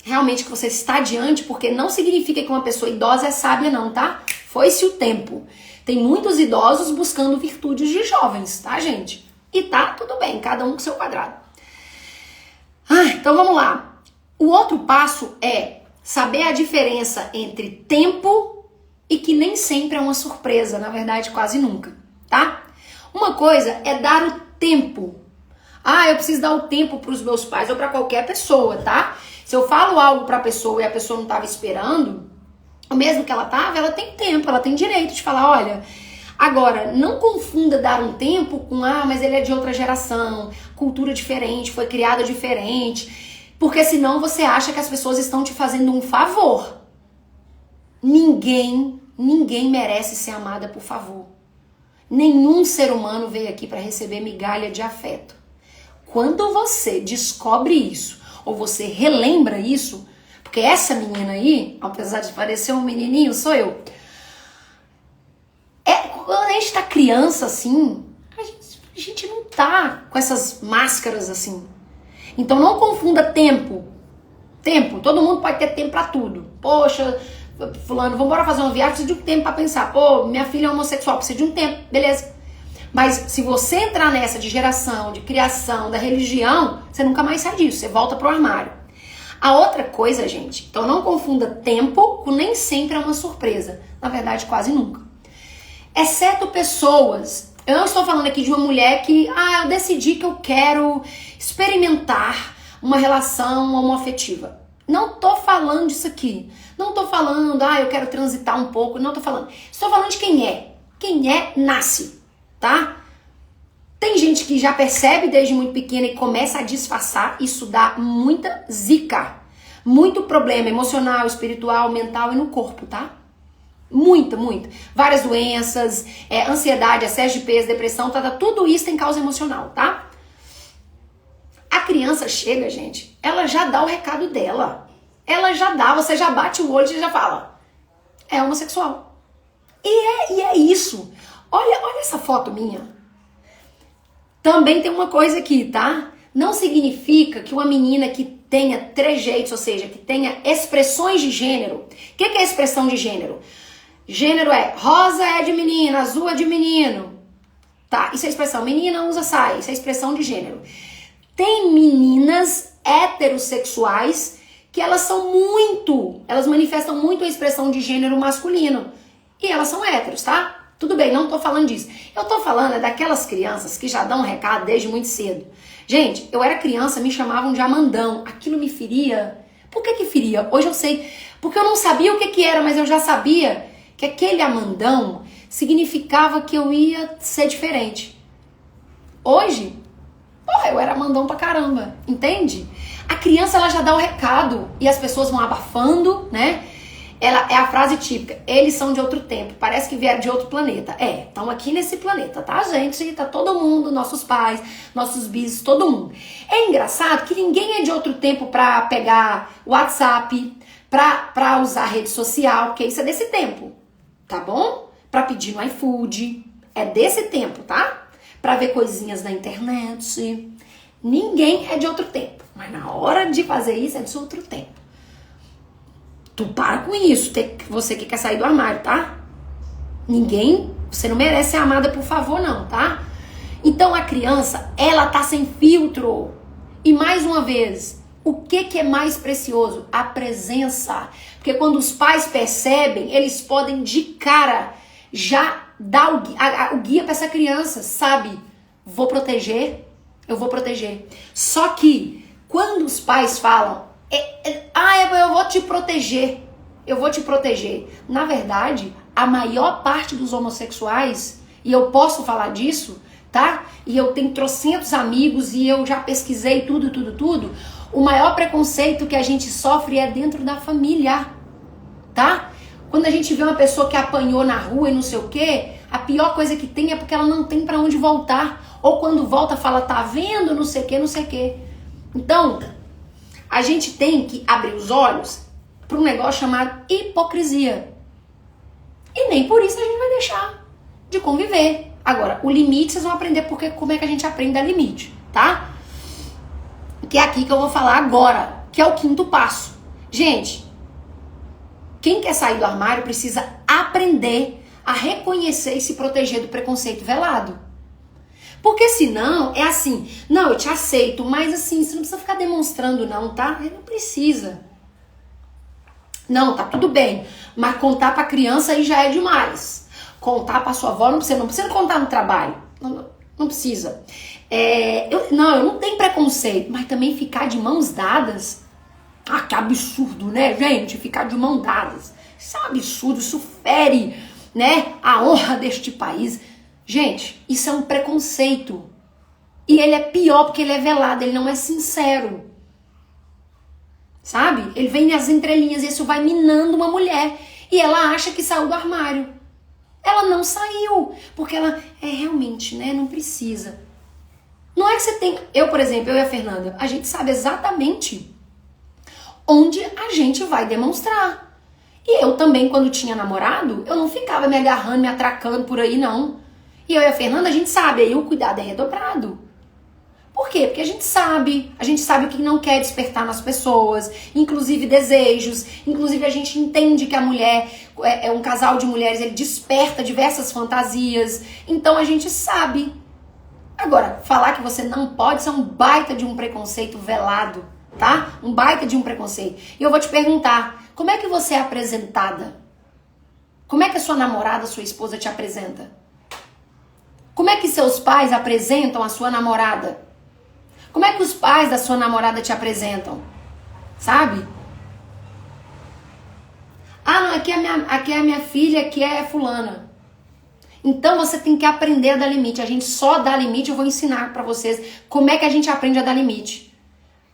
realmente que você está adiante, porque não significa que uma pessoa idosa é sábia não, tá? Foi-se o tempo. Tem muitos idosos buscando virtudes de jovens, tá, gente? E tá tudo bem, cada um com seu quadrado. Então vamos lá. O outro passo é saber a diferença entre tempo e que nem sempre é uma surpresa, na verdade quase nunca, tá? Uma coisa é dar o tempo. Eu preciso dar o tempo para os meus pais ou para qualquer pessoa, tá? Se eu falo algo para a pessoa e a pessoa não estava esperando, ou mesmo que ela tava, ela tem tempo, ela tem direito de falar, olha, agora, não confunda dar um tempo com, mas ele é de outra geração, cultura diferente, foi criada diferente, porque senão você acha que as pessoas estão te fazendo um favor. Ninguém merece ser amada por favor. Nenhum ser humano veio aqui para receber migalha de afeto. Quando você descobre isso, ou você relembra isso, porque essa menina aí, apesar de parecer um menininho, sou eu. Quando a gente tá criança assim, a gente não tá com essas máscaras assim. Então não confunda tempo. Tempo, todo mundo pode ter tempo pra tudo. Poxa, fulano, vamos embora fazer uma viagem, precisa de um tempo pra pensar. Pô, minha filha é homossexual, precisa de um tempo, beleza. Mas se você entrar nessa de geração, de criação, da religião, você nunca mais sai disso, você volta pro armário. A outra coisa, gente, então não confunda tempo com nem sempre é uma surpresa. Na verdade, quase nunca. Exceto pessoas. Eu não estou falando aqui de uma mulher que, eu decidi que eu quero experimentar uma relação homoafetiva. Não tô falando disso aqui. Não tô falando, eu quero transitar um pouco. Não tô falando. Estou falando de quem é. Quem é, nasce, tá? Tem gente que já percebe desde muito pequena e começa a disfarçar. Isso dá muita zica. Muito problema emocional, espiritual, mental e no corpo, tá? Muita. Várias doenças, ansiedade, excesso de peso, depressão, tudo isso tem causa emocional, tá? A criança chega, gente, ela já dá o recado dela. Ela já dá, você já bate o olho e já fala. É homossexual. E é isso. Olha essa foto minha. Também tem uma coisa aqui, tá? Não significa que uma menina que tenha trejeitos, ou seja, que tenha expressões de gênero. O que é expressão de gênero? Gênero é rosa é de menina, azul é de menino. Tá, isso é expressão. Menina usa saia, isso é expressão de gênero. Tem meninas heterossexuais que elas manifestam muito a expressão de gênero masculino. E elas são héteros, tá? Tudo bem, não tô falando disso. Eu tô falando daquelas crianças que já dão um recado desde muito cedo. Gente, eu era criança, me chamavam de Amandão. Aquilo me feria. Por que feria? Hoje eu sei. Porque eu não sabia o que era, mas eu já sabia que aquele Amandão significava que eu ia ser diferente. Hoje, eu era Amandão pra caramba, entende? A criança, ela já dá o recado e as pessoas vão abafando, né? Ela é a frase típica, eles são de outro tempo, parece que vieram de outro planeta. Estão aqui nesse planeta, tá, gente? Tá todo mundo, nossos pais, nossos bis, todo mundo. É engraçado que ninguém é de outro tempo pra pegar WhatsApp, pra usar rede social, porque isso é desse tempo, tá bom? Pra pedir no iFood, é desse tempo, tá? Pra ver coisinhas na internet. Ninguém é de outro tempo, mas na hora de fazer isso é de outro tempo. Tu para com isso, você que quer sair do armário, tá? Você não merece ser amada, por favor, não, tá? Então a criança, ela tá sem filtro. E mais uma vez, o que é mais precioso? A presença. Porque quando os pais percebem, eles podem de cara já dar o guia para essa criança, sabe? Eu vou proteger. Só que quando os pais falam, eu vou te proteger, Na verdade, a maior parte dos homossexuais, e eu posso falar disso, tá? E eu tenho trocentos amigos e eu já pesquisei tudo. O maior preconceito que a gente sofre é dentro da família, tá? Quando a gente vê uma pessoa que apanhou na rua e não sei o quê, a pior coisa que tem é porque ela não tem pra onde voltar. Ou quando volta fala, tá vendo, não sei o quê. Então, a gente tem que abrir os olhos para um negócio chamado hipocrisia. E nem por isso a gente vai deixar de conviver. Agora, o limite vocês vão aprender como é que a gente aprende a limite, tá? Que é aqui que eu vou falar agora, que é o 5º passo. Gente, quem quer sair do armário precisa aprender a reconhecer e se proteger do preconceito velado. Porque senão é assim, não, eu te aceito, mas assim, você não precisa ficar demonstrando não, tá? Não precisa. Não, tá tudo bem, mas contar pra criança aí já é demais. Contar pra sua avó, não precisa contar no trabalho, não precisa. Eu não tenho preconceito, mas também ficar de mãos dadas, que absurdo, né, gente? Ficar de mãos dadas, isso é um absurdo, isso fere, né, a honra deste país. Gente, isso é um preconceito. E ele é pior porque ele é velado, ele não é sincero. Sabe? Ele vem nas entrelinhas e isso vai minando uma mulher. E ela acha que saiu do armário. Ela não saiu. Porque ela realmente, né? Não precisa. Não é que você tem... por exemplo, eu e a Fernanda, a gente sabe exatamente onde a gente vai demonstrar. E eu também, quando tinha namorado, eu não ficava me agarrando, me atracando por aí, não. E eu e a Fernanda, a gente sabe, aí o cuidado é redobrado. Por quê? Porque a gente sabe o que não quer despertar nas pessoas, inclusive desejos, inclusive a gente entende que a mulher, um casal de mulheres, ele desperta diversas fantasias, então a gente sabe. Agora, falar que você não pode, isso é um baita de um preconceito velado, tá? Um baita de um preconceito. E eu vou te perguntar, como é que você é apresentada? Como é que a sua namorada, sua esposa te apresenta? Como é que seus pais apresentam a sua namorada? Como é que os pais da sua namorada te apresentam? Sabe? Não, aqui é a minha filha, aqui é fulana. Então você tem que aprender a dar limite. A gente só dá limite, eu vou ensinar pra vocês como é que a gente aprende a dar limite.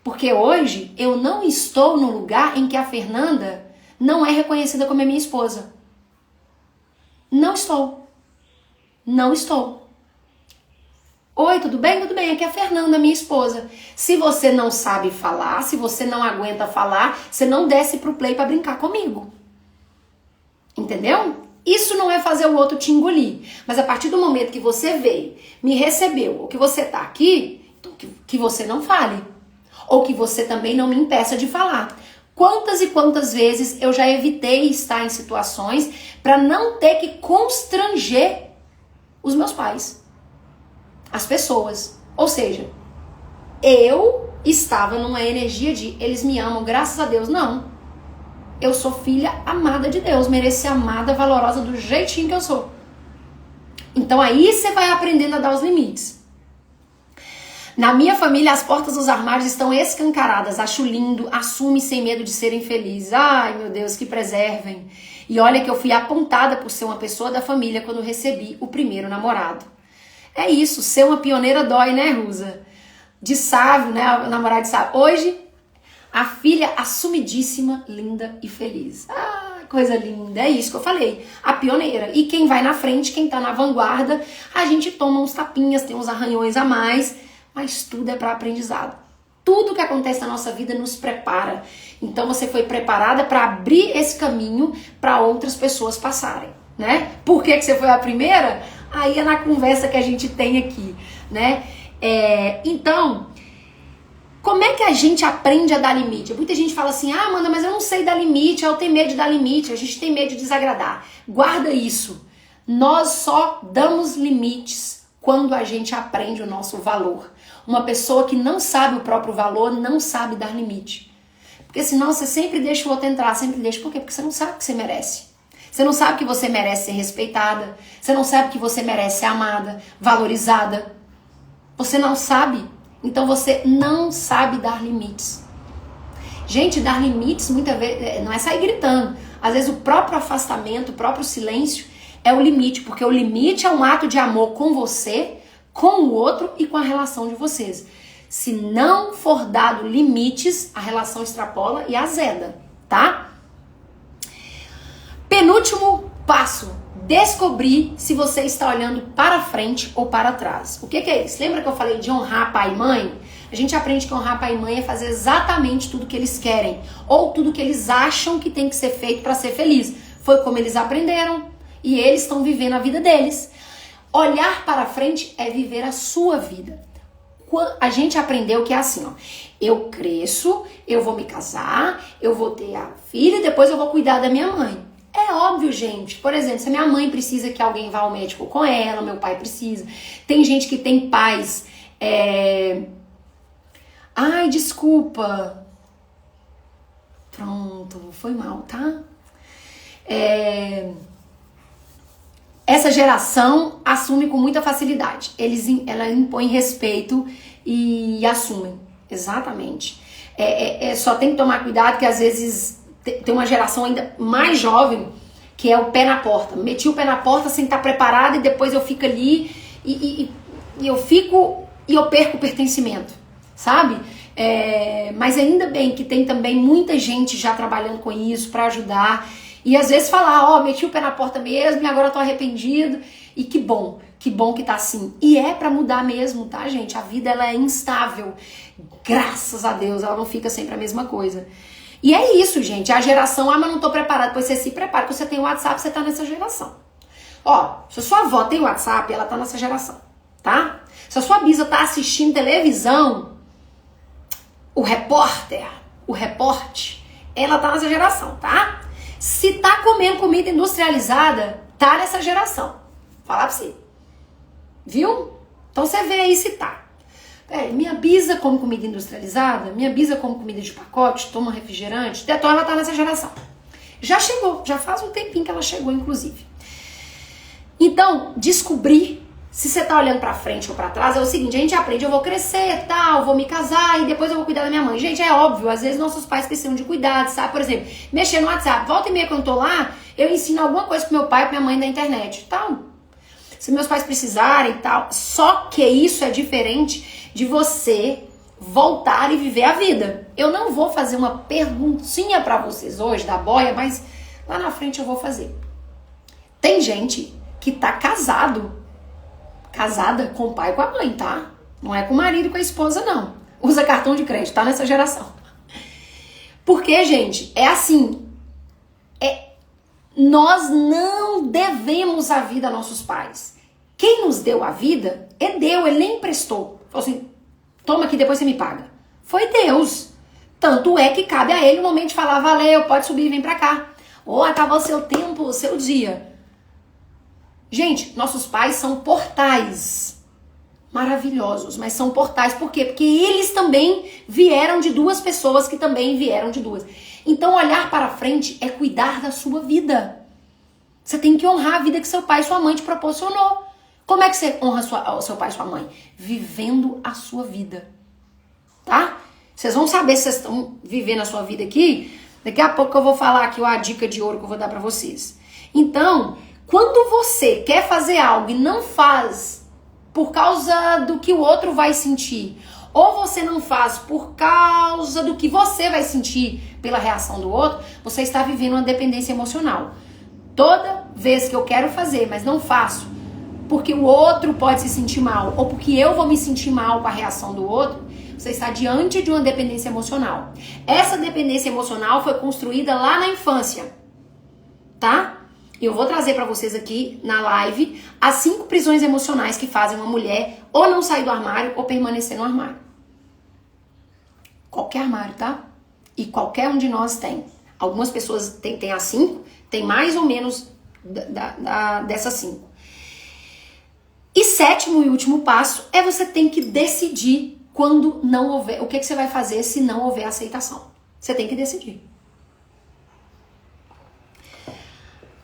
Porque hoje eu não estou no lugar em que a Fernanda não é reconhecida como a minha esposa. Não estou. Não estou. Oi, tudo bem? Tudo bem, aqui é a Fernanda, minha esposa. Se você não sabe falar, se você não aguenta falar, você não desce pro play pra brincar comigo. Entendeu? Isso não é fazer o outro te engolir. Mas a partir do momento que você veio, me recebeu, ou que você tá aqui, então que você não fale. Ou que você também não me impeça de falar. Quantas e quantas vezes eu já evitei estar em situações pra não ter que constranger os meus pais. As pessoas. Ou seja, eu estava numa energia de eles me amam, graças a Deus. Não. Eu sou filha amada de Deus, mereço ser amada, valorosa do jeitinho que eu sou. Então aí você vai aprendendo a dar os limites. Na minha família, as portas dos armários estão escancaradas. Acho lindo, assume sem medo de serem felizes. Ai, meu Deus, que preservem. E olha que eu fui apontada por ser uma pessoa da família quando recebi o primeiro namorado. É isso, ser uma pioneira dói, né, Rusa? De sábio, né, a namorada de sábio. Hoje, a filha assumidíssima, linda e feliz. Coisa linda, é isso que eu falei. A pioneira. E quem vai na frente, quem tá na vanguarda, a gente toma uns tapinhas, tem uns arranhões a mais, mas tudo é para aprendizado. Tudo que acontece na nossa vida nos prepara. Então você foi preparada para abrir esse caminho para outras pessoas passarem, né? Por que você foi a primeira? Aí é na conversa que a gente tem aqui, né? Então, Como é que a gente aprende a dar limite? Muita gente fala assim, ah, Amanda, mas eu não sei dar limite, eu tenho medo de dar limite, a gente tem medo de desagradar. Guarda isso. Nós só damos limites quando a gente aprende o nosso valor. Uma pessoa que não sabe o próprio valor não sabe dar limite. Porque senão você sempre deixa o outro entrar, sempre deixa. Por quê? Porque você não sabe o que você merece. Você não sabe que você merece ser respeitada. Você não sabe que você merece ser amada, valorizada. Você não sabe. Então você não sabe dar limites. Gente, dar limites muitas vezes não é sair gritando. Às vezes o próprio afastamento, o próprio silêncio é o limite. Porque o limite é um ato de amor com você, com o outro e com a relação de vocês. Se não for dado limites, a relação extrapola e azeda, tá? Penúltimo passo. Descobrir se você está olhando para frente ou para trás. O que é isso? Lembra que eu falei de honrar pai e mãe? A gente aprende que honrar pai e mãe é fazer exatamente tudo que eles querem. Ou tudo que eles acham que tem que ser feito para ser feliz. Foi como eles aprenderam. E eles estão vivendo a vida deles. Olhar para frente é viver a sua vida. A gente aprendeu que é assim, ó. Eu cresço, eu vou me casar, eu vou ter a filha e depois eu vou cuidar da minha mãe. É óbvio, gente. Por exemplo, se a minha mãe precisa que alguém vá ao médico com ela, meu pai precisa. Tem gente que tem pais... Ai, desculpa. Pronto, foi mal, tá? Essa geração assume com muita facilidade. Ela impõe respeito e assumem. Exatamente. Só tem que tomar cuidado que às vezes tem uma geração ainda mais jovem que é o pé na porta. Meti o pé na porta sem estar preparada e depois eu fico ali e eu perco o pertencimento, sabe? Mas ainda bem que tem também muita gente já trabalhando com isso para ajudar. E às vezes falar, meti o pé na porta mesmo e agora eu tô arrependido. E que bom que tá assim. E é pra mudar mesmo, tá, gente? A vida, ela é instável. Graças a Deus, ela não fica sempre a mesma coisa. E é isso, gente. A geração, mas não tô preparada. Pois você se prepara, porque você tem o WhatsApp, você tá nessa geração. Se a sua avó tem WhatsApp, ela tá nessa geração, tá? Se a sua bisa tá assistindo televisão, o repórter, ela tá nessa geração, tá? Se tá comendo comida industrializada, tá nessa geração. Falar pra você. Viu? Então você vê aí se tá. Minha bisa come comida industrializada, minha bisa come comida de pacote, toma refrigerante, então ela tá nessa geração. Já chegou, já faz um tempinho que ela chegou, inclusive. Então, descobrir se você tá olhando pra frente ou pra trás é o seguinte, a gente aprende, eu vou crescer, tal, vou me casar e depois eu vou cuidar da minha mãe. Gente, é óbvio, às vezes nossos pais precisam de cuidado, sabe? Por exemplo, mexer no WhatsApp, volta e meia quando eu tô lá, eu ensino alguma coisa pro meu pai e pra minha mãe na internet, tal. Se meus pais precisarem e tal. Só que isso é diferente de você voltar e viver a vida. Eu não vou fazer uma perguntinha pra vocês hoje da boia, mas lá na frente eu vou fazer. Tem gente que tá casada com o pai e com a mãe, tá? Não é com o marido e com a esposa, não. Usa cartão de crédito, tá nessa geração. Porque, gente, é assim. Nós não devemos a vida a nossos pais. Quem nos deu a vida é Deus, ele nem emprestou. Falou assim, toma aqui, depois você me paga. Foi Deus. Tanto é que cabe a ele o momento de falar, valeu, pode subir, vem pra cá. Acabou o seu tempo, o seu dia. Gente, nossos pais são portais maravilhosos, mas são portais por quê? Porque eles também vieram de duas pessoas que também vieram de duas. Então, olhar para frente é cuidar da sua vida. Você tem que honrar a vida que seu pai e sua mãe te proporcionou. Como é que você honra o seu pai e sua mãe? Vivendo a sua vida. Tá? Vocês vão saber se vocês estão vivendo a sua vida aqui. Daqui a pouco eu vou falar aqui a dica de ouro que eu vou dar para vocês. Então, quando você quer fazer algo e não faz por causa do que o outro vai sentir, ou você não faz por causa do que você vai sentir pela reação do outro, você está vivendo uma dependência emocional. Toda vez que eu quero fazer, mas não faço, porque o outro pode se sentir mal, ou porque eu vou me sentir mal com a reação do outro, você está diante de uma dependência emocional. Essa dependência emocional foi construída lá na infância, tá? E eu vou trazer pra vocês aqui na live as 5 prisões emocionais que fazem uma mulher ou não sair do armário ou permanecer no armário. Qualquer armário, tá? E qualquer um de nós tem. Algumas pessoas têm as 5, tem mais ou menos dessas 5. E sétimo e último passo é você tem que decidir quando não houver. O que você vai fazer se não houver aceitação? Você tem que decidir.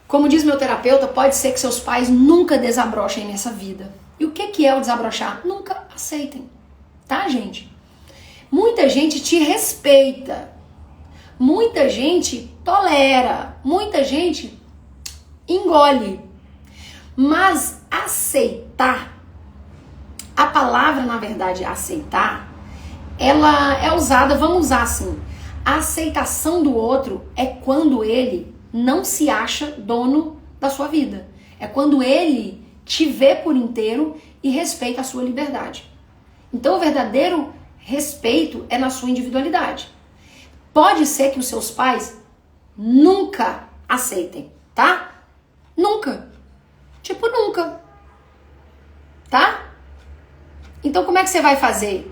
Como diz meu terapeuta, pode ser que seus pais nunca desabrochem nessa vida. E o que é o desabrochar? Nunca aceitem. Tá, gente? Muita gente te respeita. Muita gente tolera. Muita gente engole. Mas aceitar, a palavra, na verdade, aceitar, ela é usada, vamos usar assim, a aceitação do outro é quando ele não se acha dono da sua vida. É quando ele te vê por inteiro e respeita a sua liberdade. Então o verdadeiro respeito é na sua individualidade. Pode ser que os seus pais nunca aceitem, tá? Nunca. Tipo, nunca. Tá? Então como é que você vai fazer?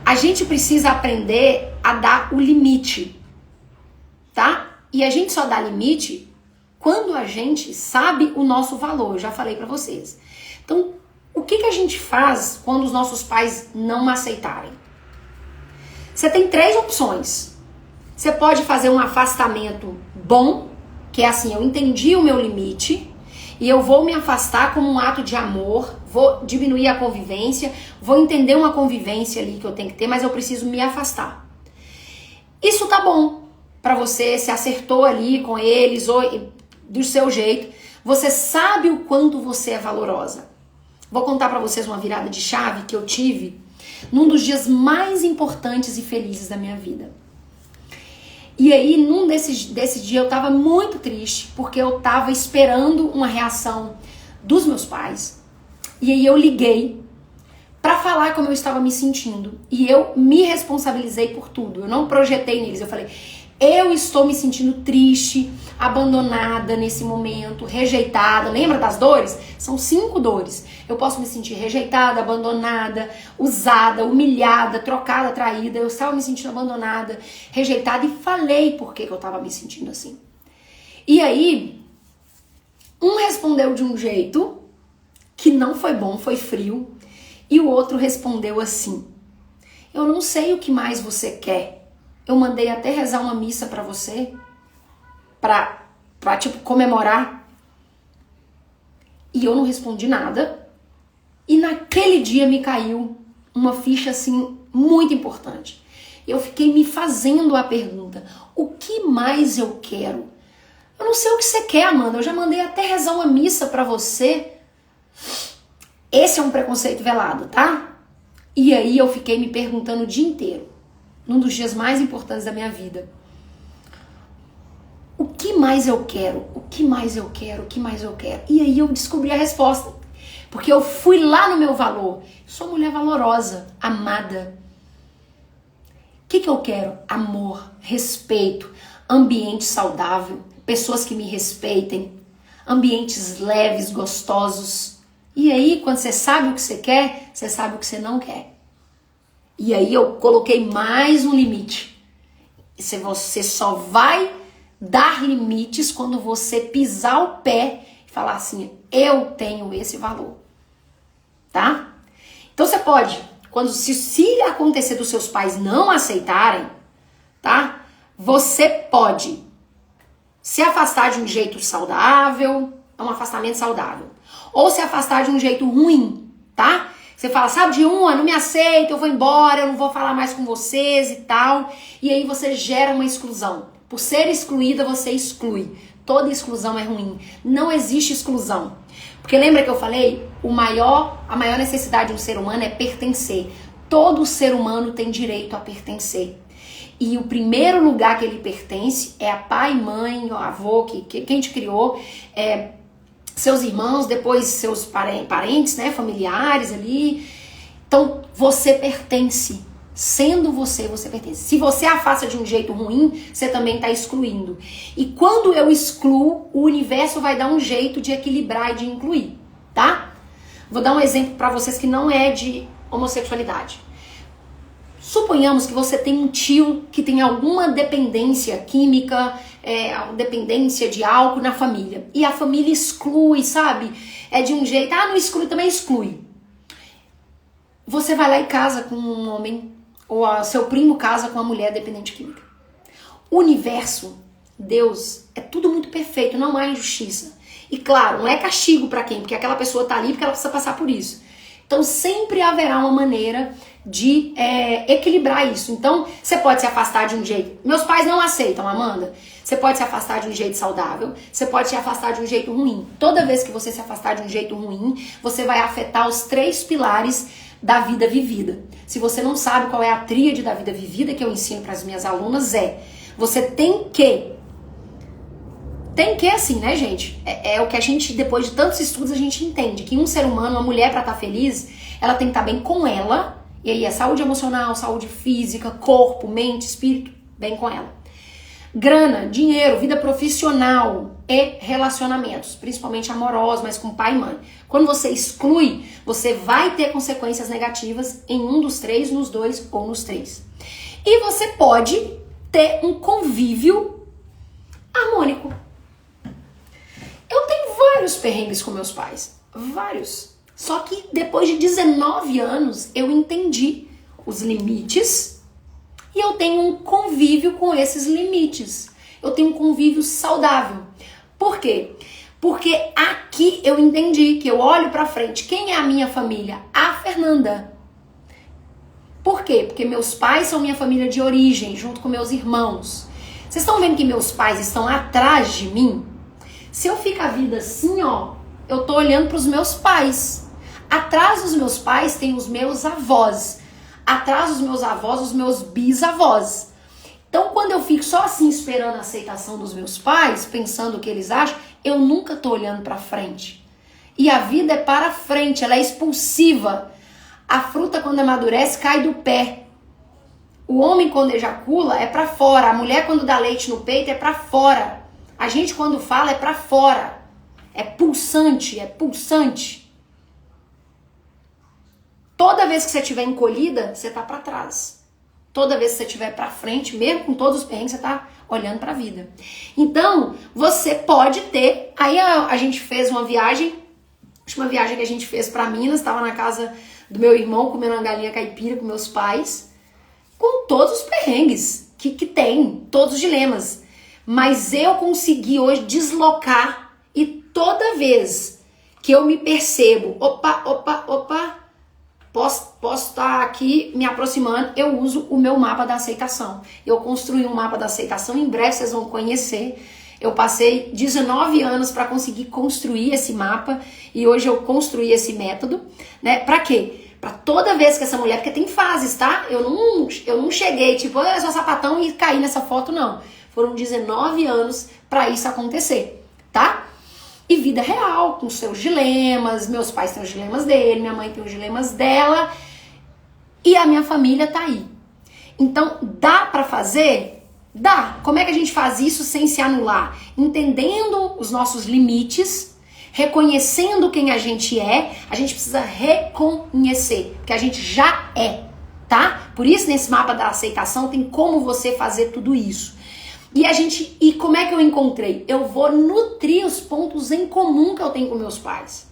A gente precisa aprender a dar o limite. Tá? E a gente só dá limite quando a gente sabe o nosso valor. Eu já falei pra vocês. Então, o que a gente faz quando os nossos pais não aceitarem? Você tem 3 opções. Você pode fazer um afastamento bom, que é assim, eu entendi o meu limite e eu vou me afastar como um ato de amor, vou diminuir a convivência, vou entender uma convivência ali que eu tenho que ter, mas eu preciso me afastar. Isso tá bom pra você, se acertou ali com eles ou do seu jeito, você sabe o quanto você é valorosa. Vou contar pra vocês uma virada de chave que eu tive num dos dias mais importantes e felizes da minha vida. E aí, desse dia eu tava muito triste, porque eu tava esperando uma reação dos meus pais. E aí eu liguei pra falar como eu estava me sentindo. E eu me responsabilizei por tudo. Eu não projetei neles. Eu falei, eu estou me sentindo triste, abandonada nesse momento, rejeitada. Lembra das dores? São 5 dores. Eu posso me sentir rejeitada, abandonada, usada, humilhada, trocada, traída. Eu estava me sentindo abandonada, rejeitada e falei por que eu estava me sentindo assim. E aí, um respondeu de um jeito que não foi bom, foi frio. E o outro respondeu assim, eu não sei o que mais você quer. Eu mandei até rezar uma missa pra você, pra tipo, comemorar. E eu não respondi nada. E naquele dia me caiu uma ficha, assim, muito importante. Eu fiquei me fazendo a pergunta, o que mais eu quero? Eu não sei o que você quer, Amanda. Eu já mandei até rezar uma missa pra você. Esse é um preconceito velado, tá? E aí eu fiquei me perguntando o dia inteiro. Num dos dias mais importantes da minha vida. O que mais eu quero? O que mais eu quero? O que mais eu quero? E aí eu descobri a resposta. Porque eu fui lá no meu valor. Sou mulher valorosa, amada. O que eu quero? Amor, respeito, ambiente saudável, pessoas que me respeitem, ambientes leves, gostosos. E aí, quando você sabe o que você quer, você sabe o que você não quer. E aí eu coloquei mais um limite. Você só vai dar limites quando você pisar o pé e falar assim, eu tenho esse valor. Tá? Então você pode, se acontecer dos seus pais não aceitarem, tá? Você pode se afastar de um jeito saudável, é um afastamento saudável. Ou se afastar de um jeito ruim, tá? Você fala, sabe de uma, não me aceita, eu vou embora, eu não vou falar mais com vocês e tal. E aí você gera uma exclusão. Por ser excluída, você exclui. Toda exclusão é ruim. Não existe exclusão. Porque lembra que eu falei? A maior necessidade de um ser humano é pertencer. Todo ser humano tem direito a pertencer. E o primeiro lugar que ele pertence é a pai, mãe, avô, quem te criou, seus irmãos, depois seus parentes, né, familiares ali. Então, você pertence. Sendo você pertence. Se você afasta de um jeito ruim, você também está excluindo. E quando eu excluo, o universo vai dar um jeito de equilibrar e de incluir, tá? Vou dar um exemplo para vocês que não é de homossexualidade. Suponhamos que você tem um tio que tem alguma dependência química, dependência de álcool na família. E a família exclui, sabe? É de um jeito, não exclui, também exclui. Você vai lá e casa com um homem, ou seu primo casa com uma mulher dependente química. O universo, Deus, é tudo muito perfeito, não há injustiça. E claro, não é castigo pra quem? Porque aquela pessoa tá ali porque ela precisa passar por isso. Então sempre haverá uma maneira de equilibrar isso. Então você pode se afastar de um jeito... Meus pais não aceitam, Amanda. Você pode se afastar de um jeito saudável, você pode se afastar de um jeito ruim. Toda vez que você se afastar de um jeito ruim, você vai afetar os 3 pilares da vida vivida. Se você não sabe qual é a tríade da vida vivida que eu ensino para as minhas alunas, você tem que assim, né, gente? É o que a gente, depois de tantos estudos, a gente entende que um ser humano, uma mulher, para estar feliz, ela tem que estar bem com ela. E aí é saúde emocional, saúde física, corpo, mente, espírito, bem com ela. Grana, dinheiro, vida profissional e relacionamentos, principalmente amorosos, mas com pai e mãe. Quando você exclui, você vai ter consequências negativas em um dos 3, nos 2 ou nos 3. E você pode ter um convívio harmônico. Eu tenho vários perrengues com meus pais, vários. Só que depois de 19 anos eu entendi os limites e eu tenho um convívio com esses limites. Eu tenho um convívio saudável. Por quê? Porque aqui eu entendi que eu olho pra frente. Quem é a minha família? A Fernanda. Por quê? Porque meus pais são minha família de origem, junto com meus irmãos. Vocês estão vendo que meus pais estão atrás de mim? Se eu fico a vida assim, eu tô olhando pros meus pais. Atrás dos meus pais tem os meus avós. Atrás dos meus avós, os meus bisavós. Então, quando eu fico só assim esperando a aceitação dos meus pais, pensando o que eles acham, eu nunca tô olhando pra frente. E a vida é para frente, ela é expulsiva. A fruta, quando amadurece, cai do pé. O homem, quando ejacula, é pra fora. A mulher, quando dá leite no peito, é pra fora. A gente, quando fala, é pra fora. É pulsante, é pulsante. Toda vez que você estiver encolhida, você tá pra trás. Toda vez que você estiver pra frente, mesmo com todos os perrengues, você tá olhando pra vida. Então, você pode ter... Aí a gente fez uma viagem, a última viagem que a gente fez pra Minas, tava na casa do meu irmão, comendo uma galinha caipira com meus pais, com todos os perrengues que tem, todos os dilemas. Mas eu consegui hoje deslocar e toda vez que eu me percebo, posso estar aqui me aproximando, eu uso o meu mapa da aceitação. Eu construí um mapa da aceitação, em breve vocês vão conhecer. Eu passei 19 anos para conseguir construir esse mapa e hoje eu construí esse método, né? Para quê? Para toda vez que essa mulher, porque tem fases, tá? Eu não cheguei tipo, eu sou sapatão e caí nessa foto, não. Foram 19 anos para isso acontecer, tá? E vida real, com seus dilemas, meus pais têm os dilemas dele, minha mãe tem os dilemas dela e a minha família tá aí. Então, dá para fazer? Dá. Como é que a gente faz isso sem se anular? Entendendo os nossos limites, reconhecendo quem a gente é, a gente precisa reconhecer, porque a gente já é, tá? Por isso, nesse mapa da aceitação, tem como você fazer tudo isso. E como é que eu encontrei? Eu vou nutrir os pontos em comum que eu tenho com meus pais.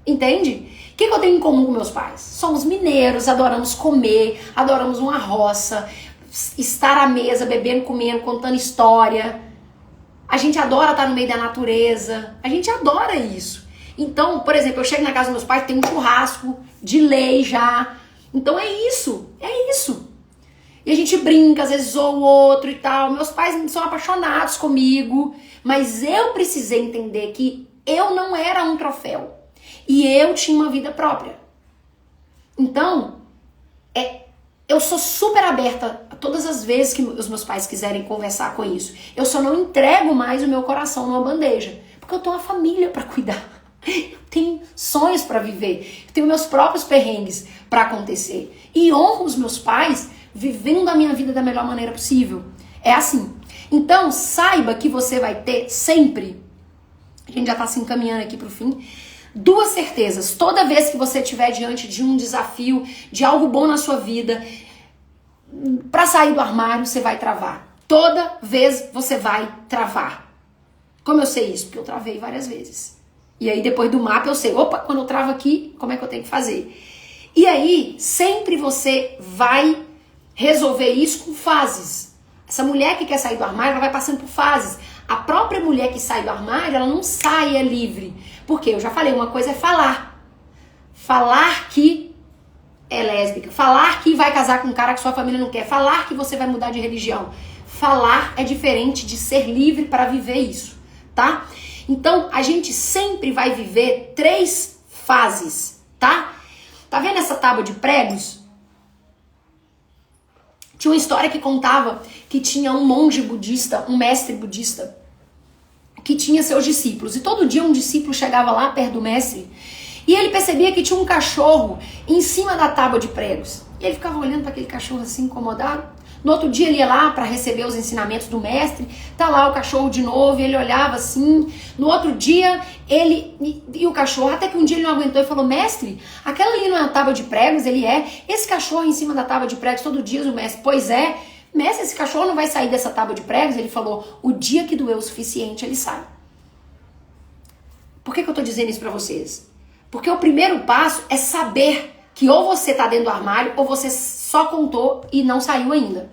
Entende? O que eu tenho em comum com meus pais? Somos mineiros, adoramos comer, adoramos uma roça, estar à mesa, bebendo, comendo, contando história. A gente adora estar no meio da natureza. A gente adora isso. Então, por exemplo, eu chego na casa dos meus pais, tem um churrasco de lei já. Então é isso. É isso. E a gente brinca, às vezes zoa o outro e tal. Meus pais são apaixonados comigo. Mas eu precisei entender que eu não era um troféu. E eu tinha uma vida própria. Então, eu sou super aberta a todas as vezes que os meus pais quiserem conversar com isso. Eu só não entrego mais o meu coração numa bandeja. Porque eu tenho uma família pra cuidar. Eu tenho sonhos pra viver. Eu tenho meus próprios perrengues pra acontecer. E honro os meus pais vivendo a minha vida da melhor maneira possível. É assim. Então, saiba que você vai ter sempre, a gente já tá se encaminhando aqui pro fim, 2 certezas. Toda vez que você estiver diante de um desafio, de algo bom na sua vida, Para sair do armário, você vai travar. Toda vez você vai travar. Como eu sei isso? Porque eu travei várias vezes. E aí, depois do mapa, eu sei, opa, quando eu travo aqui, como é que eu tenho que fazer? E aí, sempre você vai resolver isso com fases. Essa mulher que quer sair do armário, ela vai passando por fases. A própria mulher que sai do armário, ela não sai livre. Porque eu já falei, uma coisa é falar. Falar que é lésbica. Falar que vai casar com um cara que sua família não quer. Falar que você vai mudar de religião. Falar é diferente de ser livre para viver isso, tá? Então, a gente sempre vai viver 3 fases, tá? Tá vendo essa tábua de pregos? Tinha uma história que contava que tinha um monge budista, um mestre budista, que tinha seus discípulos. E todo dia um discípulo chegava lá perto do mestre e ele percebia que tinha um cachorro em cima da tábua de pregos. E ele ficava olhando para aquele cachorro assim, incomodado. No outro dia ele ia lá para receber os ensinamentos do mestre, tá lá o cachorro de novo, e ele olhava assim. No outro dia, e o cachorro, até que um dia ele não aguentou e falou, mestre, aquela ali não é uma tábua de pregos? Ele é. Esse cachorro em cima da tábua de pregos todo dia, o mestre, pois é. Mestre, esse cachorro não vai sair dessa tábua de pregos? Ele falou, o dia que doeu o suficiente, ele sai. Por que eu tô dizendo isso pra vocês? Porque o primeiro passo é saber que ou você tá dentro do armário, ou você só contou e não saiu ainda.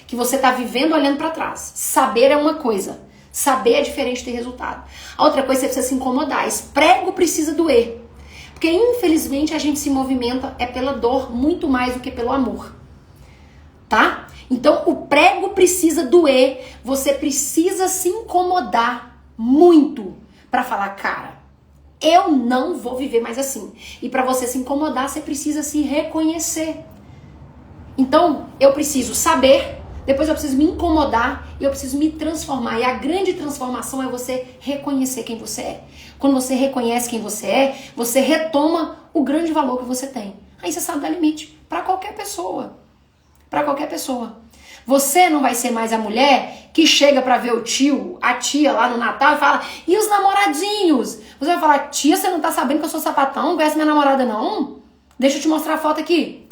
Que você tá vivendo olhando pra trás. Saber é uma coisa. Saber é diferente de ter resultado. A outra coisa é você precisa se incomodar. Esse prego precisa doer. Porque infelizmente a gente se movimenta é pela dor muito mais do que pelo amor. Tá? Então o prego precisa doer. Você precisa se incomodar muito pra falar, cara, eu não vou viver mais assim. E para você se incomodar, você precisa se reconhecer. Então, eu preciso saber, depois eu preciso me incomodar e eu preciso me transformar. E a grande transformação é você reconhecer quem você é. Quando você reconhece quem você é, você retoma o grande valor que você tem. Aí você sabe dar limite para qualquer pessoa. Para qualquer pessoa. Você não vai ser mais a mulher que chega pra ver o tio, a tia lá no Natal e fala, e os namoradinhos? Você vai falar, tia, você não tá sabendo que eu sou sapatão? Não conhece minha namorada não? Deixa eu te mostrar a foto aqui.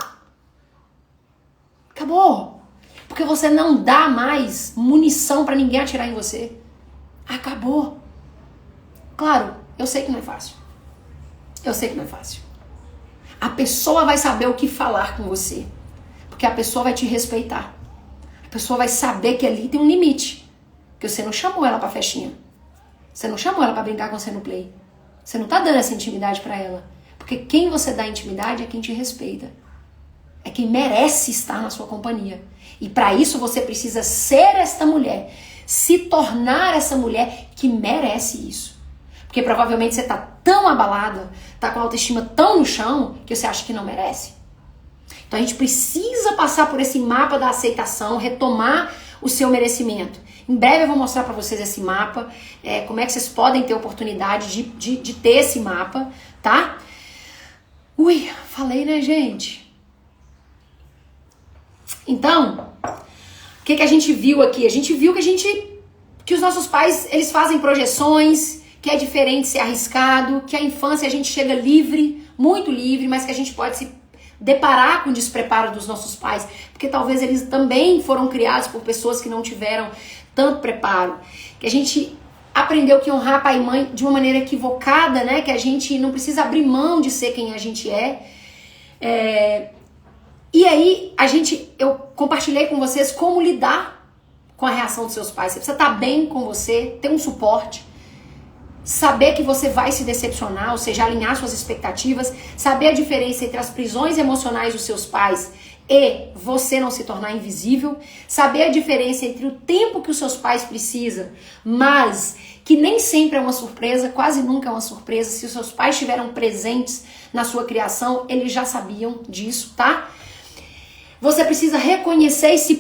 Acabou. Porque você não dá mais munição pra ninguém atirar em você. Acabou. Claro, eu sei que não é fácil. Eu sei que não é fácil. A pessoa vai saber o que falar com você. Porque a pessoa vai te respeitar. A pessoa vai saber que ali tem um limite. Porque você não chamou ela pra festinha. Você não chamou ela pra brincar com você no play. Você não tá dando essa intimidade pra ela. Porque quem você dá intimidade é quem te respeita. É quem merece estar na sua companhia. E pra isso você precisa ser esta mulher. Se tornar essa mulher que merece isso. Porque provavelmente você tá tão abalada, tá com a autoestima tão no chão, que você acha que não merece. Então a gente precisa passar por esse mapa da aceitação, retomar o seu merecimento. Em breve eu vou mostrar pra vocês esse mapa, como é que vocês podem ter oportunidade de ter esse mapa, tá? Ui, falei, né, gente? Então, o que a gente viu aqui? A gente viu que os nossos pais, eles fazem projeções, que é diferente ser arriscado, que a infância a gente chega livre, muito livre, mas que a gente pode se deparar com o despreparo dos nossos pais, porque talvez eles também foram criados por pessoas que não tiveram tanto preparo, que a gente aprendeu que honrar pai e mãe de uma maneira equivocada, né, que a gente não precisa abrir mão de ser quem a gente é. E aí, eu compartilhei com vocês como lidar com a reação dos seus pais. Você precisa estar bem com você, ter um suporte, saber que você vai se decepcionar, ou seja, alinhar suas expectativas, saber a diferença entre as prisões emocionais dos seus pais e você não se tornar invisível, saber a diferença entre o tempo que os seus pais precisam, mas que nem sempre é uma surpresa, quase nunca é uma surpresa. Se os seus pais estiveram presentes na sua criação, eles já sabiam disso, tá? Você precisa reconhecer e se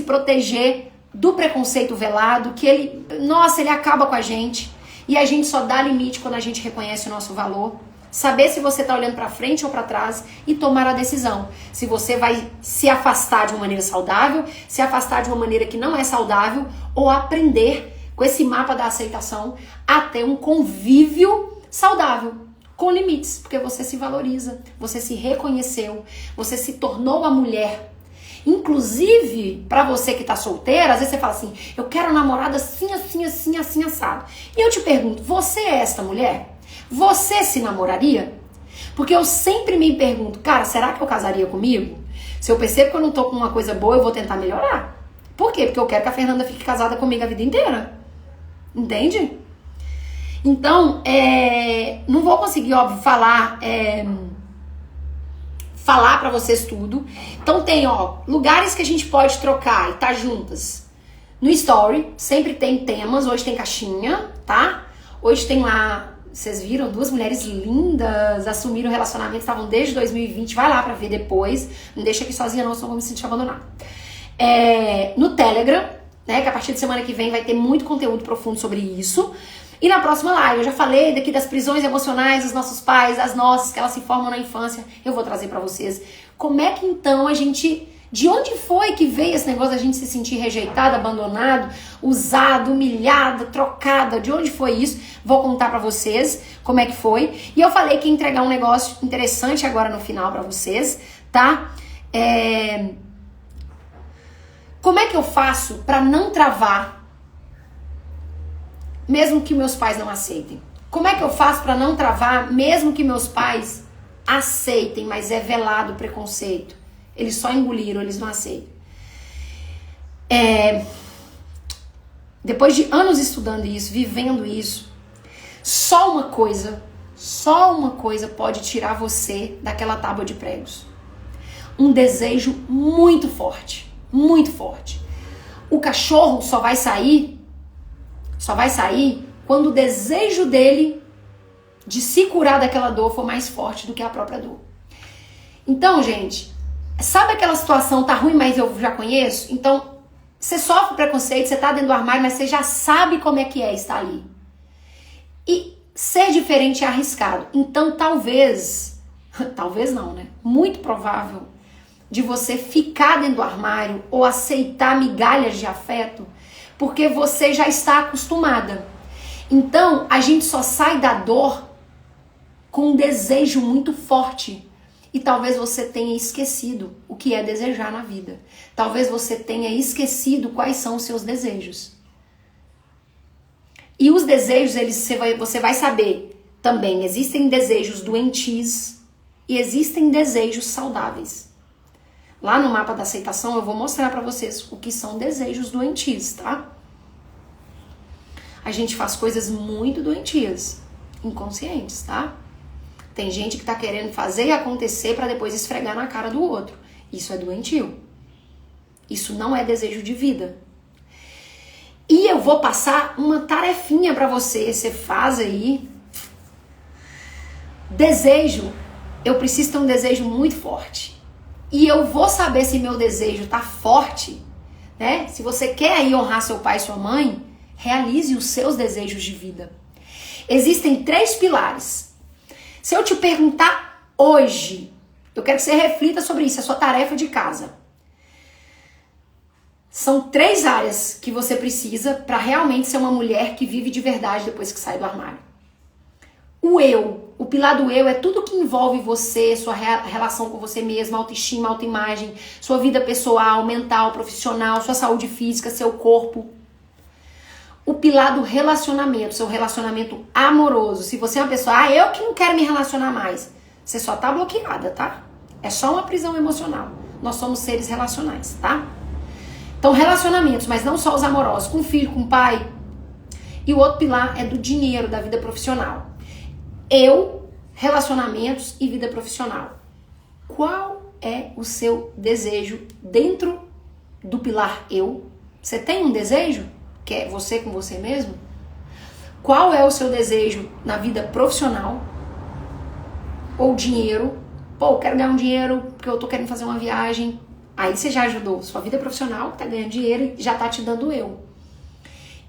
proteger do preconceito velado, que ele acaba com a gente, e a gente só dá limite quando a gente reconhece o nosso valor. Saber se você tá olhando pra frente ou pra trás e tomar a decisão. Se você vai se afastar de uma maneira saudável, se afastar de uma maneira que não é saudável, ou aprender com esse mapa da aceitação a ter um convívio saudável, com limites, porque você se valoriza, você se reconheceu, você se tornou a mulher Inclusive, pra você que tá solteira, às vezes você fala assim, eu quero um namorado assim, assim, assim, assim, assado. E eu te pergunto, você é esta mulher? Você se namoraria? Porque eu sempre me pergunto, cara, será que eu casaria comigo? Se eu percebo que eu não tô com uma coisa boa, eu vou tentar melhorar. Por quê? Porque eu quero que a Fernanda fique casada comigo a vida inteira. Entende? Então, não vou conseguir, óbvio, falar pra vocês tudo. Então tem, lugares que a gente pode trocar e tá juntas. No Story, sempre tem temas. Hoje tem caixinha, tá? Hoje tem lá... Vocês viram? 2 mulheres lindas assumiram o relacionamento, estavam desde 2020. Vai lá pra ver depois. Não deixa aqui sozinha não, senão eu vou me sentir abandonada. No Telegram, né? Que a partir de semana que vem vai ter muito conteúdo profundo sobre isso. E na próxima live, eu já falei daqui das prisões emocionais dos nossos pais, das nossas, que elas se formam na infância. Eu vou trazer pra vocês. Como é que então a gente... De onde foi que veio esse negócio da gente se sentir rejeitado, abandonado, usado, humilhada, trocada? De onde foi isso? Vou contar pra vocês como é que foi. E eu falei que ia entregar um negócio interessante agora no final pra vocês, tá? Como é que eu faço pra não travar, mesmo que meus pais não aceitem? Como é que eu faço pra não travar, mesmo que meus pais aceitem, mas é velado o preconceito? Eles só engoliram, eles não aceitam. Depois de anos estudando isso, vivendo isso, só uma coisa pode tirar você daquela tábua de pregos. Um desejo muito forte, muito forte. O cachorro só vai sair quando o desejo dele de se curar daquela dor for mais forte do que a própria dor. Então, gente... Sabe aquela situação, tá ruim, mas eu já conheço? Então, você sofre preconceito, você tá dentro do armário, mas você já sabe como é que é estar ali. E ser diferente é arriscado. Então, talvez não, né? Muito provável de você ficar dentro do armário ou aceitar migalhas de afeto, porque você já está acostumada. Então, a gente só sai da dor com um desejo muito forte. E talvez você tenha esquecido o que é desejar na vida. Talvez você tenha esquecido quais são os seus desejos. E os desejos, você vai saber também. Existem desejos doentios e existem desejos saudáveis. Lá no mapa da aceitação eu vou mostrar pra vocês o que são desejos doentios, tá? A gente faz coisas muito doentias, inconscientes, tá? Tem gente que tá querendo fazer e acontecer pra depois esfregar na cara do outro. Isso é doentio. Isso não é desejo de vida. E eu vou passar uma tarefinha pra você. Você faz aí. Desejo. Eu preciso ter um desejo muito forte. E eu vou saber se meu desejo tá forte, né? Se você quer aí honrar seu pai e sua mãe, realize os seus desejos de vida. Existem 3 pilares. Se eu te perguntar hoje, eu quero que você reflita sobre isso, é a sua tarefa de casa. São 3 áreas que você precisa para realmente ser uma mulher que vive de verdade depois que sai do armário. O eu, o pilar do eu é tudo que envolve você, sua relação com você mesma, autoestima, autoimagem, sua vida pessoal, mental, profissional, sua saúde física, seu corpo. O pilar do relacionamento, seu relacionamento amoroso. Se você é uma pessoa, eu que não quero me relacionar mais. Você só tá bloqueada, tá? É só uma prisão emocional. Nós somos seres relacionais, tá? Então, relacionamentos, mas não só os amorosos, com filho, com pai. E o outro pilar é do dinheiro, da vida profissional. Eu, relacionamentos e vida profissional. Qual é o seu desejo dentro do pilar eu? Você tem um desejo? Que é você com você mesmo? Qual é o seu desejo na vida profissional? Ou dinheiro? Pô, eu quero ganhar um dinheiro porque eu tô querendo fazer uma viagem. Aí você já ajudou. Sua vida profissional tá ganhando dinheiro e já tá te dando eu.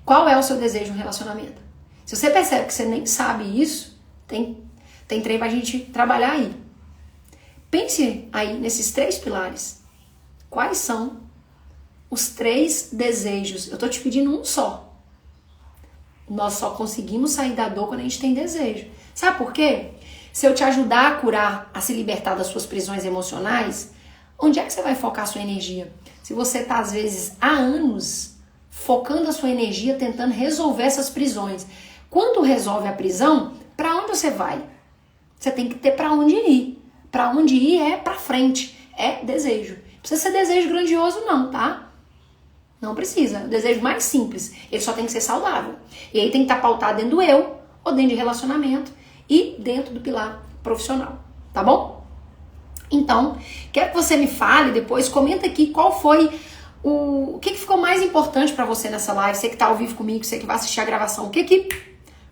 Qual é o seu desejo no relacionamento? Se você percebe que você nem sabe isso, tem trem pra gente trabalhar aí. Pense aí nesses 3 pilares. Quais são os 3 desejos? Eu tô te pedindo um só. Nós só conseguimos sair da dor quando a gente tem desejo. Sabe por quê? Se eu te ajudar a curar, a se libertar das suas prisões emocionais, onde é que você vai focar a sua energia? Se você está, às vezes, há anos focando a sua energia tentando resolver essas prisões. Quando resolve a prisão, para onde você vai? Você tem que ter para onde ir. Para onde ir é para frente, é desejo. Não precisa ser desejo grandioso não, tá? Não precisa. O desejo mais simples, ele só tem que ser saudável. E aí tem que estar pautado dentro do eu, ou dentro de relacionamento, e dentro do pilar profissional, tá bom? Então, quero que você me fale depois, comenta aqui qual foi o que ficou mais importante pra você nessa live, você que tá ao vivo comigo, você que vai assistir a gravação, o que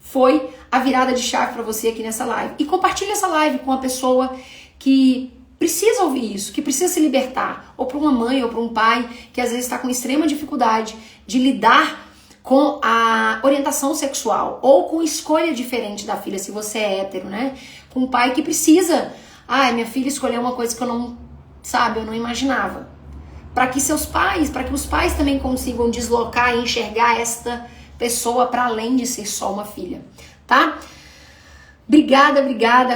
foi a virada de chave pra você aqui nessa live. E compartilha essa live com uma pessoa que precisa ouvir isso, que precisa se libertar, ou para uma mãe ou para um pai que às vezes está com extrema dificuldade de lidar com a orientação sexual ou com escolha diferente da filha, se você é hétero, né? Com um pai que precisa, minha filha escolheu uma coisa que eu não imaginava. Para que os pais também consigam deslocar e enxergar esta pessoa para além de ser só uma filha, tá? Obrigada,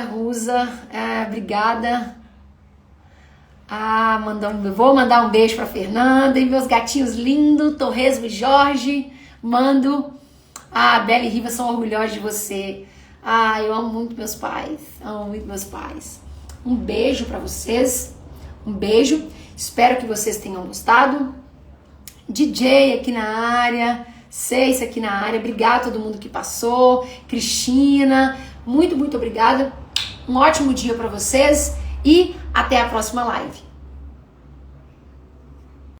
Rusa. Obrigada. Vou mandar um beijo pra Fernanda e meus gatinhos lindos, Torresmo e Jorge. Mando. Bela e Riva são orgulhosos de você. Eu amo muito meus pais. Um beijo pra vocês. Um beijo. Espero que vocês tenham gostado. DJ aqui na área. Ceis aqui na área. Obrigada a todo mundo que passou. Cristina. Muito obrigada. Um ótimo dia pra vocês. E até a próxima live.